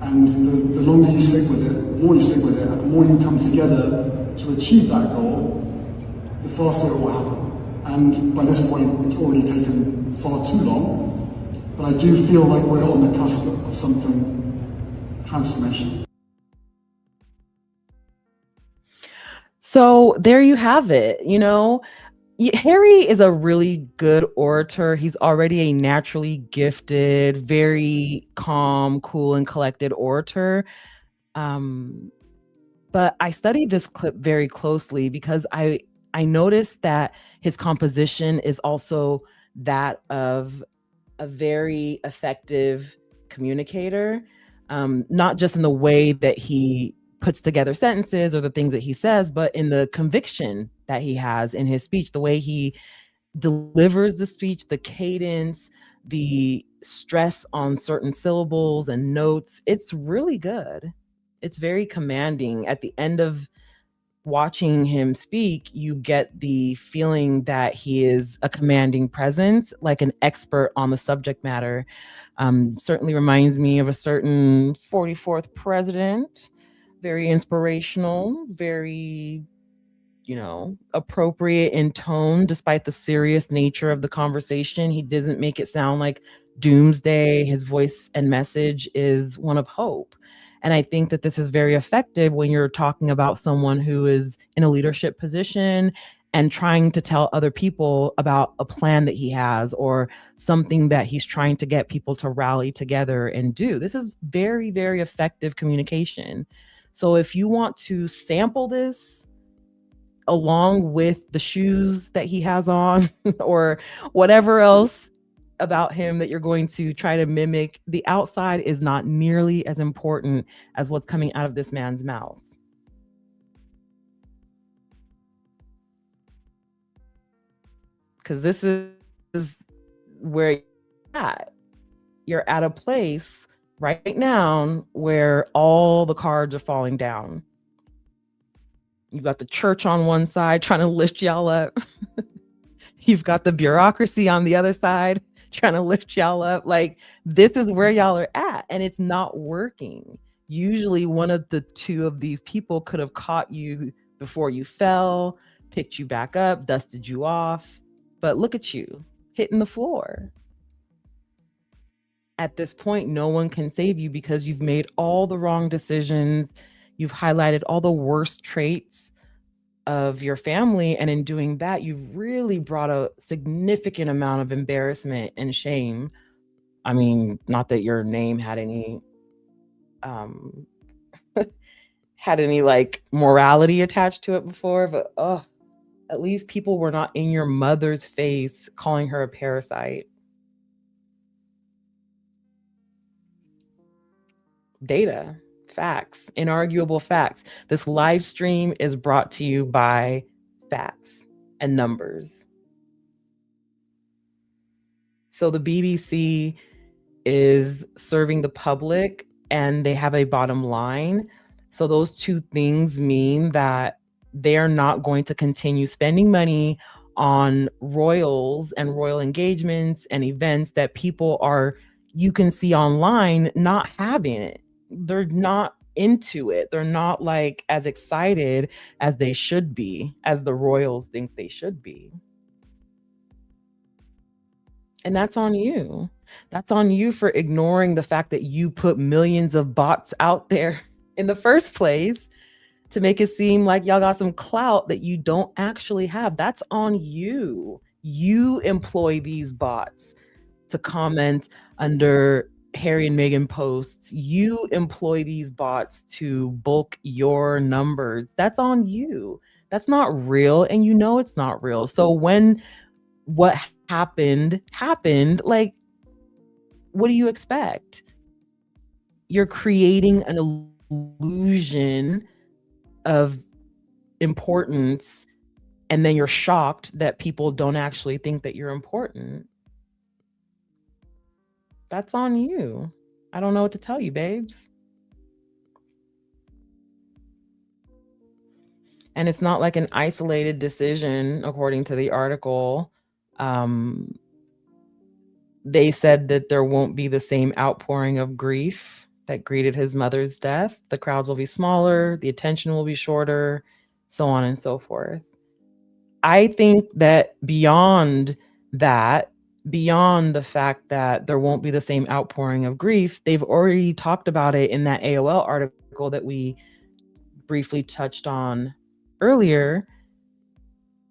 And the longer you stick with it, the more you stick with it, and the more you come together to achieve that goal, the faster it will happen. And by this point, it's already taken far too long, but I do feel like we're on the cusp of something transformational. So there you have it. Harry is a really good orator. He's already a naturally gifted, very calm, cool, and collected orator. But I studied this clip very closely because I noticed that his composition is also that of a very effective communicator, not just in the way that he puts together sentences or the things that he says, but in the conviction that he has in his speech, the way he delivers the speech, the cadence, the stress on certain syllables and notes. It's really good. It's very commanding. At the end of watching him speak, you get the feeling that he is a commanding presence, like an expert on the subject matter. Certainly reminds me of a certain 44th president. Very inspirational, very, appropriate in tone, despite the serious nature of the conversation. He doesn't make it sound like doomsday. His voice and message is one of hope. And I think that this is very effective when you're talking about someone who is in a leadership position and trying to tell other people about a plan that he has or something that he's trying to get people to rally together and do. This is very, very effective communication. So if you want to sample this, along with the shoes that he has on or whatever else about him that you're going to try to mimic, the outside is not nearly as important as what's coming out of this man's mouth. Because this is where you're at. You're at a place right now where all the cards are falling down. You've got the church on one side trying to lift y'all up. You've got the bureaucracy on the other side trying to lift y'all up. Like, this is where y'all are at, and it's not working. Usually one of the two of these people could have caught you before you fell, picked you back up, dusted you off. But look at you hitting the floor. At this point, no one can save you because you've made all the wrong decisions. You've highlighted all the worst traits of your family. And in doing that, you've really brought a significant amount of embarrassment and shame. I mean, not that your name had any like morality attached to it before, but at least people were not in your mother's face calling her a parasite. Data, facts, inarguable facts. This live stream is brought to you by facts and numbers. So the BBC is serving the public and they have a bottom line. So those two things mean that they're not going to continue spending money on royals and royal engagements and events that people are, you can see online, not having it. They're not into it. They're not like as excited as they should be, as the royals think they should be. And that's on you. That's on you for ignoring the fact that you put millions of bots out there in the first place to make it seem like y'all got some clout that you don't actually have. That's on you. You employ these bots to comment under Harry and Meghan posts. You employ these bots to bulk your numbers. That's on you. That's not real, and you know it's not real. So when what happened, like, what do you expect? You're creating an illusion of importance, and then you're shocked that people don't actually think that you're important. That's on you. I don't know what to tell you, babes. And it's not like an isolated decision, according to the article. They said that there won't be the same outpouring of grief that greeted his mother's death. The crowds will be smaller, the attention will be shorter, so on and so forth. I think that beyond that, beyond the fact that there won't be the same outpouring of grief, they've already talked about it in that AOL article that we briefly touched on earlier.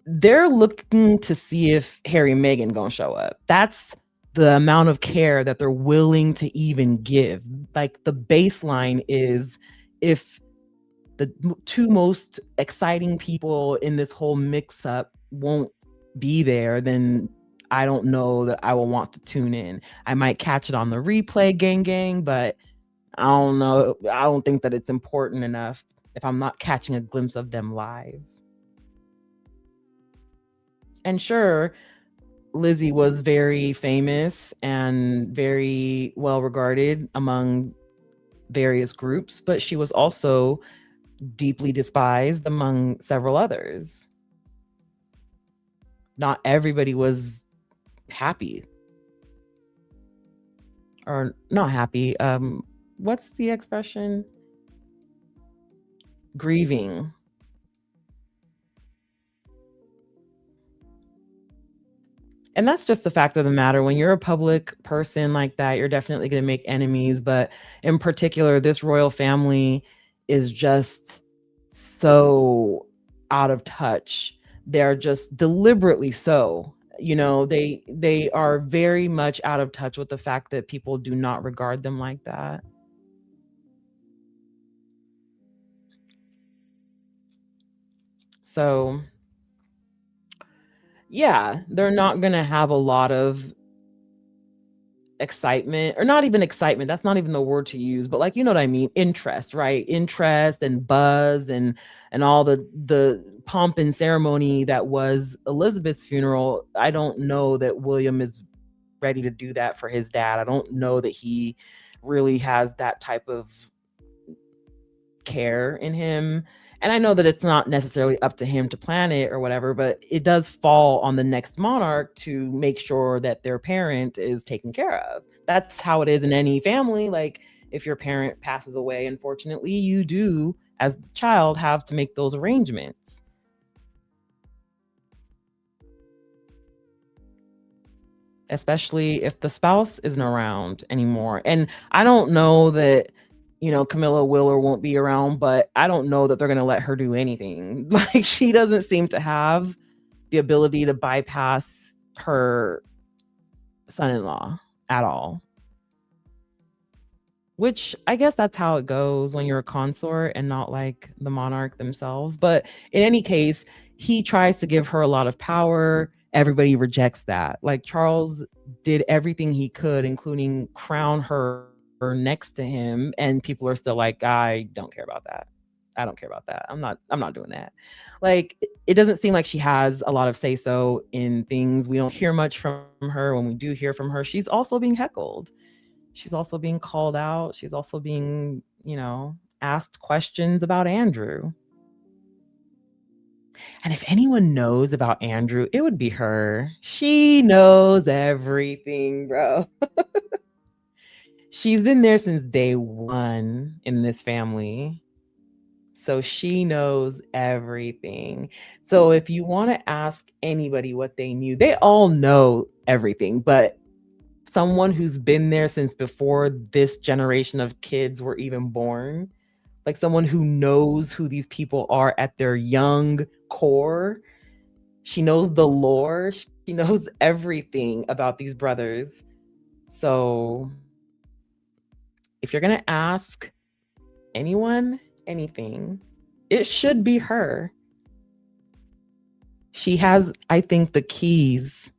They're looking to see if Harry and Meghan gonna show up. That's the amount of care that they're willing to even give. Like, the baseline is, if the two most exciting people in this whole mix-up won't be there, then I don't know that I will want to tune in. I might catch it on the replay, gang, but I don't know. I don't think that it's important enough if I'm not catching a glimpse of them live. And sure, Lizzie was very famous and very well regarded among various groups, but she was also deeply despised among several others. Not everybody was happy. Or not happy. What's the expression? Grieving. And that's just the fact of the matter. When you're a public person like that, you're definitely going to make enemies. But in particular, this royal family is just so out of touch. They're just deliberately so. You know, they are very much out of touch with the fact that people do not regard them like that. So yeah, they're not going to have a lot of excitement, or not even excitement. That's not even the word to use, but like, you know what I mean? Interest, right? Interest and buzz and all the pomp and ceremony that was Elizabeth's funeral. I don't know that William is ready to do that for his dad. I don't know that he really has that type of care in him. And I know that it's not necessarily up to him to plan it or whatever, but it does fall on the next monarch to make sure that their parent is taken care of. That's how it is in any family. Like, if your parent passes away, unfortunately, you do, as the child, have to make those arrangements. Especially if the spouse isn't around anymore. And I don't know that, Camilla will or won't be around, but I don't know that they're going to let her do anything. Like, she doesn't seem to have the ability to bypass her son-in-law at all. Which I guess that's how it goes when you're a consort and not like the monarch themselves. But in any case, he tries to give her a lot of power. Everybody rejects that. Like, Charles did everything he could, including crown her next to him, and people are still like, I don't care about that. I don't care about that. I'm not doing that. Like, it doesn't seem like she has a lot of say so in things. We don't hear much from her. When we do hear from her, she's also being heckled. She's also being called out. She's also being, asked questions about Andrew. And if anyone knows about Andrew, it would be her. She knows everything, bro. She's been there since day one in this family. So she knows everything. So if you want to ask anybody what they knew, they all know everything. But someone who's been there since before this generation of kids were even born, like someone who knows who these people are at their young core, she knows the lore, she knows everything about these brothers. So if you're going to ask anyone anything, it should be her. She has, I think, the keys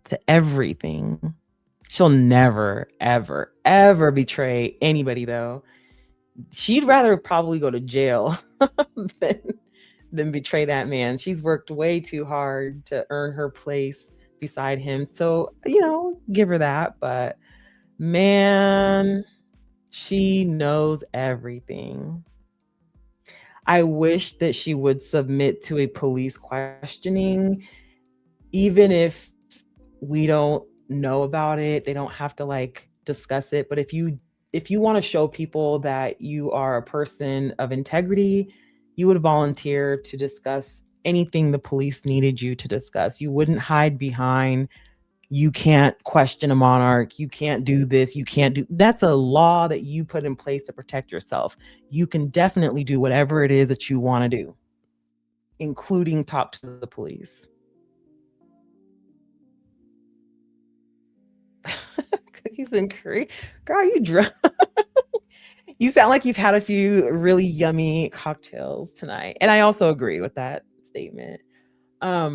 to everything. She'll never, ever, ever betray anybody, though. She'd rather probably go to jail than betray that man. She's worked way too hard to earn her place beside him. So, give her that. But man, she knows everything. I wish that she would submit to a police questioning, even if we don't know about it. They don't have to discuss it. But if you want to show people that you are a person of integrity, you would volunteer to discuss anything the police needed you to discuss. You wouldn't hide behind, you can't question a monarch, you can't do this, you can't do. That's a law that you put in place to protect yourself. You can definitely do whatever it is that you want to do, including talk to the police. Cookies and cream? Girl, you drunk? You sound like you've had a few really yummy cocktails tonight. And I also agree with that statement. But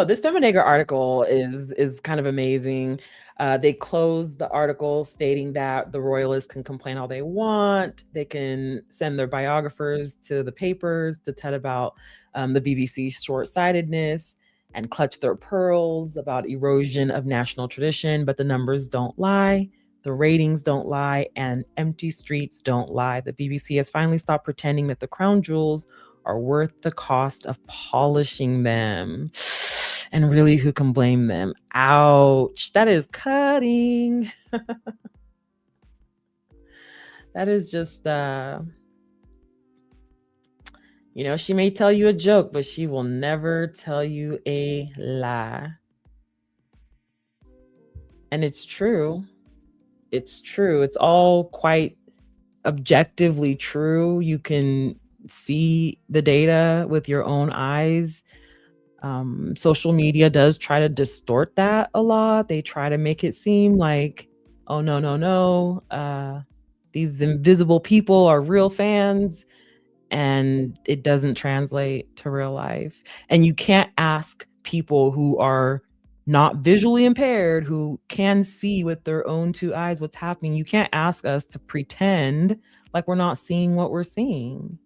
this Feminager article is kind of amazing. They closed the article stating that the royalists can complain all they want. They can send their biographers to the papers to tell about the BBC's short-sightedness and clutch their pearls about erosion of national tradition. But the numbers don't lie. The ratings don't lie, and empty streets don't lie. The BBC has finally stopped pretending that the crown jewels are worth the cost of polishing them. And really, who can blame them? Ouch. That is cutting. That is just, she may tell you a joke, but she will never tell you a lie. And it's true. It's true. It's all quite objectively true. You can see the data with your own eyes. Social media does try to distort that a lot. They try to make it seem like, oh, no. These invisible people are real fans. and it doesn't translate to real life. And you can't ask people who are not visually impaired, who can see with their own two eyes what's happening. You can't ask us to pretend like we're not seeing what we're seeing.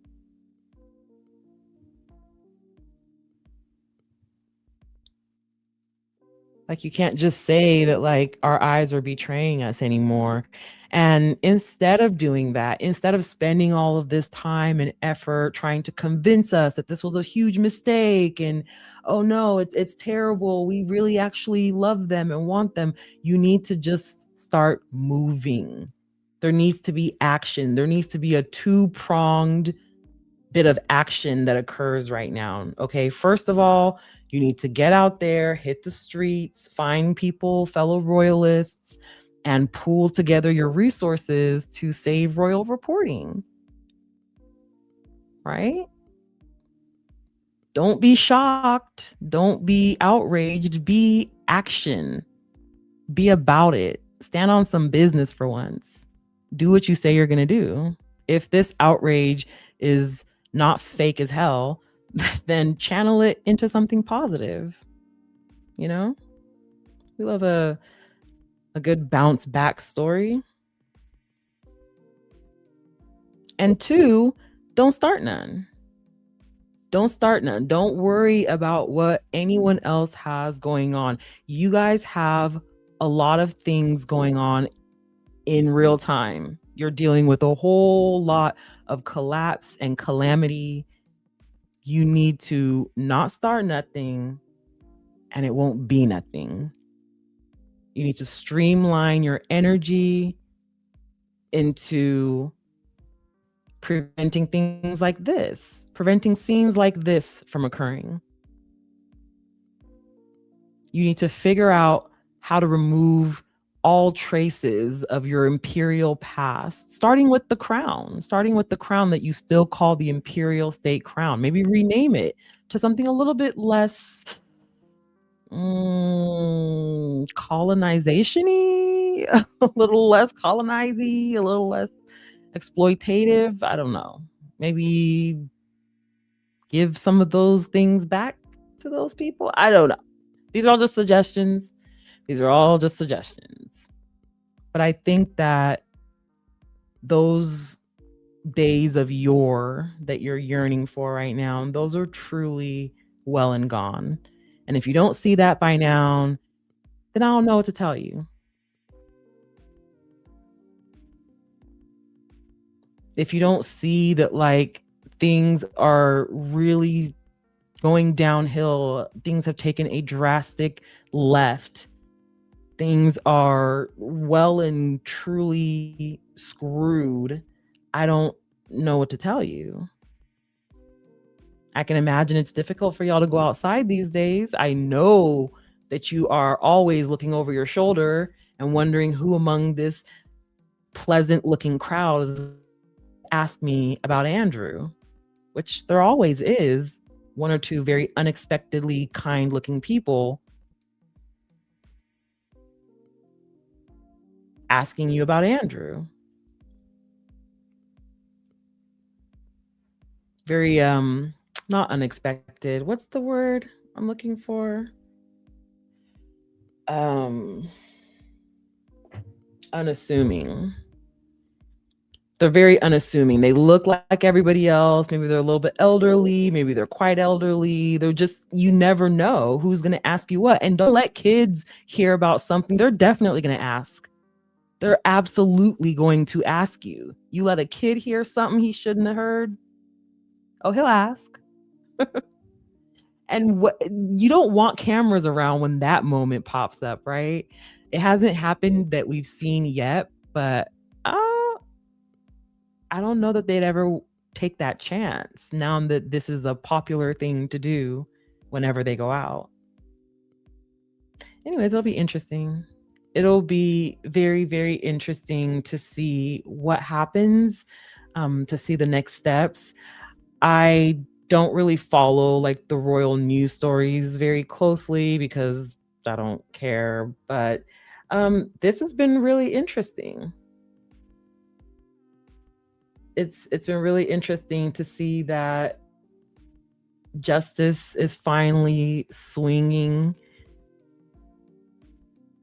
Like, you can't just say that like our eyes are betraying us anymore. And instead of doing that, instead of spending all of this time and effort trying to convince us that this was a huge mistake and, oh no, it's terrible, we really actually love them and want them, you need to just start moving. There needs to be action. There needs to be a two-pronged bit of action that occurs right now. Okay, first of all, you need to get out there, hit the streets, find people, fellow royalists, and pool together your resources to save royal reporting. Right? Don't be shocked. Don't be outraged. Be action. Be about it. Stand on some business for once. Do what you say you're going to do. If this outrage is not fake as hell, then channel it into something positive. You know, we love a good bounce back story. And two, don't start none. Don't start none. Don't worry about what anyone else has going on. You guys have a lot of things going on in real time. You're dealing with a whole lot of collapse and calamity. You need to not start nothing, and it won't be nothing. You need to streamline your energy into preventing things like this, preventing scenes like this from occurring. You need to figure out how to remove all traces of your imperial past, starting with the crown that you still call the imperial state crown. Maybe rename it to something a little bit less colonization-y, a little less colonizing, a little less exploitative. I don't know. Maybe give some of those things back to those people. I don't know. These are all just suggestions. But I think that those days of yore that you're yearning for right now, those are truly well and gone. And if you don't see that by now, then I don't know what to tell you. If you don't see that like things are really going downhill, things have taken a drastic left, things are well and truly screwed, I don't know what to tell you. I can imagine it's difficult for y'all to go outside these days. I know that you are always looking over your shoulder and wondering who among this pleasant looking crowd is asked me about Andrew, which there always is one or two very unexpectedly kind looking people asking you about Andrew. Very not unexpected. What's the word I'm looking for? Unassuming. They're very unassuming. They look like everybody else. Maybe they're a little bit elderly. Maybe they're quite elderly. They're just, you never know who's going to ask you what. And don't let kids hear about something. They're definitely going to ask. They're absolutely going to ask you. You let a kid hear something he shouldn't have heard, oh, he'll ask. And what, you don't want cameras around when that moment pops up, right? It hasn't happened that we've seen yet, but I don't know that they'd ever take that chance now that this is a popular thing to do whenever they go out. Anyways, it'll be interesting. It'll be very, very interesting to see what happens, to see the next steps. I don't really follow like the royal news stories very closely because I don't care, but this has been really interesting. it's been really interesting to see that justice is finally swinging.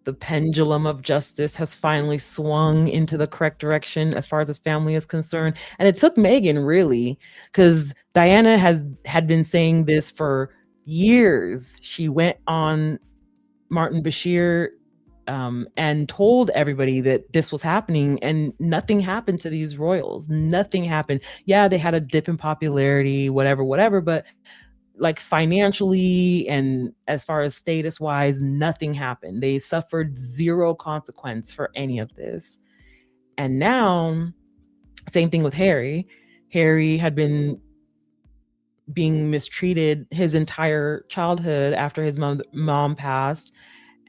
The pendulum of justice has finally swung into the correct direction as far as his family is concerned. And it took Meghan, really, because Diana had been saying this for years. She went on Martin Bashir and told everybody that this was happening, and nothing happened to these royals. Nothing happened. Yeah, they had a dip in popularity, whatever, but like financially and as far as status wise, nothing happened. They suffered zero consequence for any of this. And now, same thing with Harry. Harry had been being mistreated his entire childhood after his mom passed,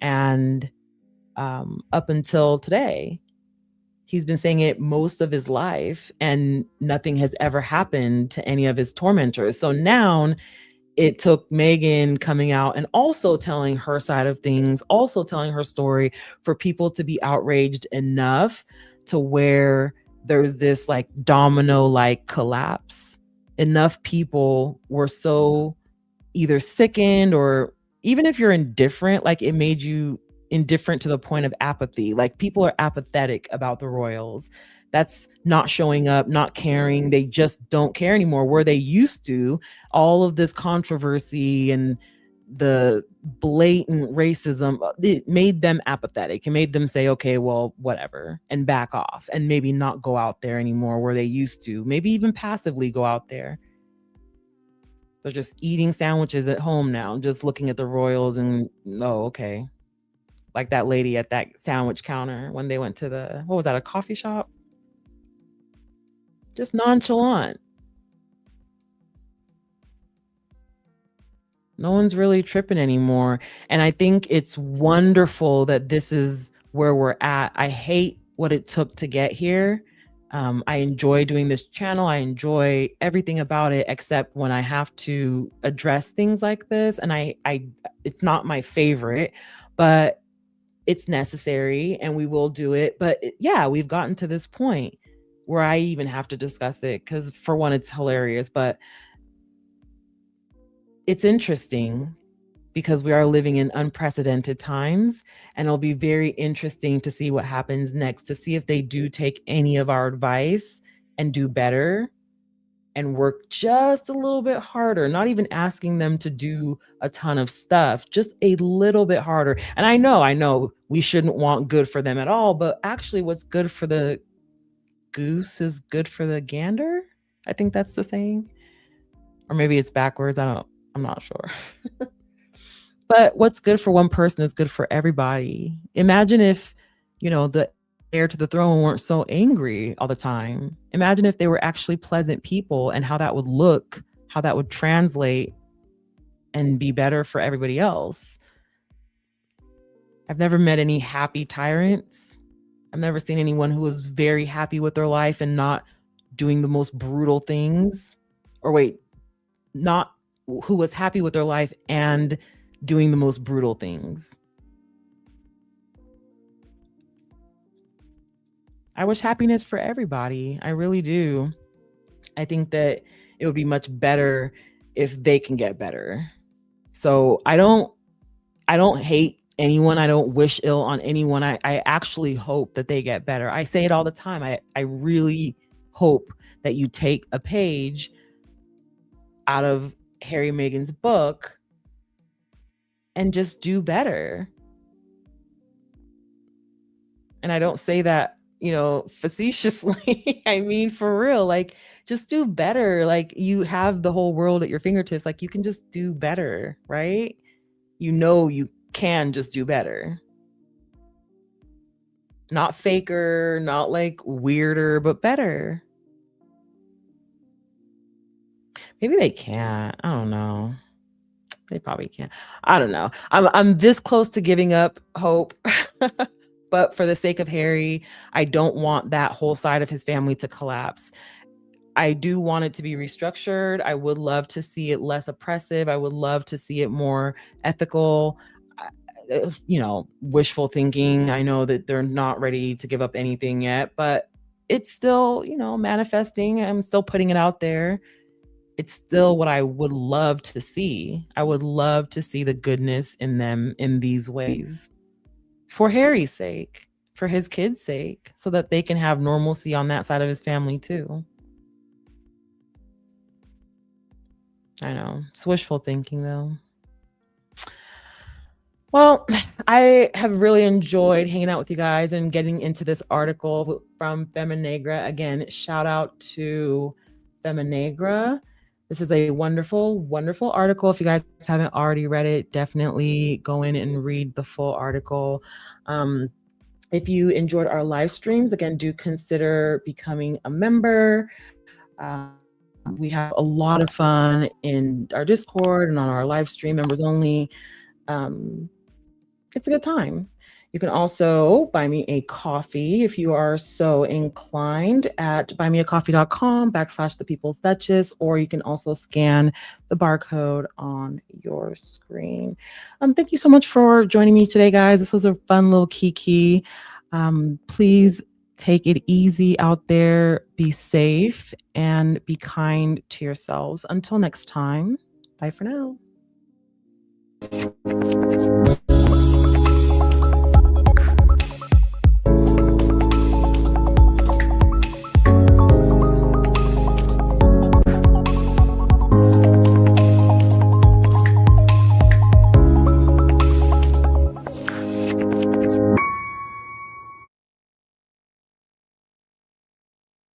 and up until today. He's been saying it most of his life, and nothing has ever happened to any of his tormentors. So now it took Meghan coming out and also telling her side of things, also telling her story, for people to be outraged enough to where there's this like domino like collapse. Enough people were so either sickened, or even if you're indifferent, like it made you indifferent to the point of apathy. Like people are apathetic about the royals. That's not showing up, not caring. They just don't care anymore. Where they used to, all of this controversy and the blatant racism, it made them apathetic. It made them say, okay, well, whatever, and back off, and maybe not go out there anymore where they used to, maybe even passively go out there. They're just eating sandwiches at home now, just looking at the royals and, oh, okay. Like that lady at that sandwich counter when they went to the, what was that, a coffee shop? Just nonchalant. No one's really tripping anymore. And I think it's wonderful that this is where we're at. I hate what it took to get here. I enjoy doing this channel. I enjoy everything about it, except when I have to address things like this. And it's not my favorite, but it's necessary and we will do it. But yeah, we've gotten to this point where I even have to discuss it because, for one, it's hilarious, but it's interesting because we are living in unprecedented times, and it'll be very interesting to see what happens next, to see if they do take any of our advice and do better and work just a little bit harder, not even asking them to do a ton of stuff, just a little bit harder. And I know we shouldn't want good for them at all, but actually what's good for the goose is good for the gander. I think that's the saying. Or maybe it's backwards. I'm not sure. But what's good for one person is good for everybody. Imagine if, the heir to the throne weren't so angry all the time. Imagine if they were actually pleasant people, and how that would look, how that would translate and be better for everybody else. I've never met any happy tyrants. I've never seen anyone who was very happy with their life and not doing the most brutal things. Or wait, not who was happy with their life and doing the most brutal things. I wish happiness for everybody. I really do. I think that it would be much better if they can get better. So I don't hate anyone. I don't wish ill on anyone. I actually hope that they get better. I say it all the time. I really hope that you take a page out of Harry and Meghan's book and just do better. And I don't say that, facetiously. I mean, for real, like, just do better. Like, you have the whole world at your fingertips. Like, you can just do better, right? You can just do better. Not faker, not like weirder, but better. Maybe they can't. I don't know. They probably can't. I don't know. I'm this close to giving up hope. But for the sake of Harry, I don't want that whole side of his family to collapse. I do want it to be restructured. I would love to see it less oppressive. I would love to see it more ethical. Wishful thinking. I know that they're not ready to give up anything yet, but it's still, manifesting. I'm still putting it out there. It's still what I would love to see. I would love to see the goodness in them in these ways for Harry's sake, for his kids' sake, so that they can have normalcy on that side of his family too. I know. It's wishful thinking though. Well, I have really enjoyed hanging out with you guys and getting into this article from Feminegra. Again, shout out to Feminegra. This is a wonderful, wonderful article. If you guys haven't already read it, definitely go in and read the full article. If you enjoyed our live streams, again, do consider becoming a member. We have a lot of fun in our Discord and on our live stream, members only. It's a good time. You can also buy me a coffee if you are so inclined at buymeacoffee.com/thepeoplesduchess, or you can also scan the barcode on your screen. Thank you so much for joining me today, guys. This was a fun little kiki. Please take it easy out there, be safe, and be kind to yourselves. Until next time, bye for now.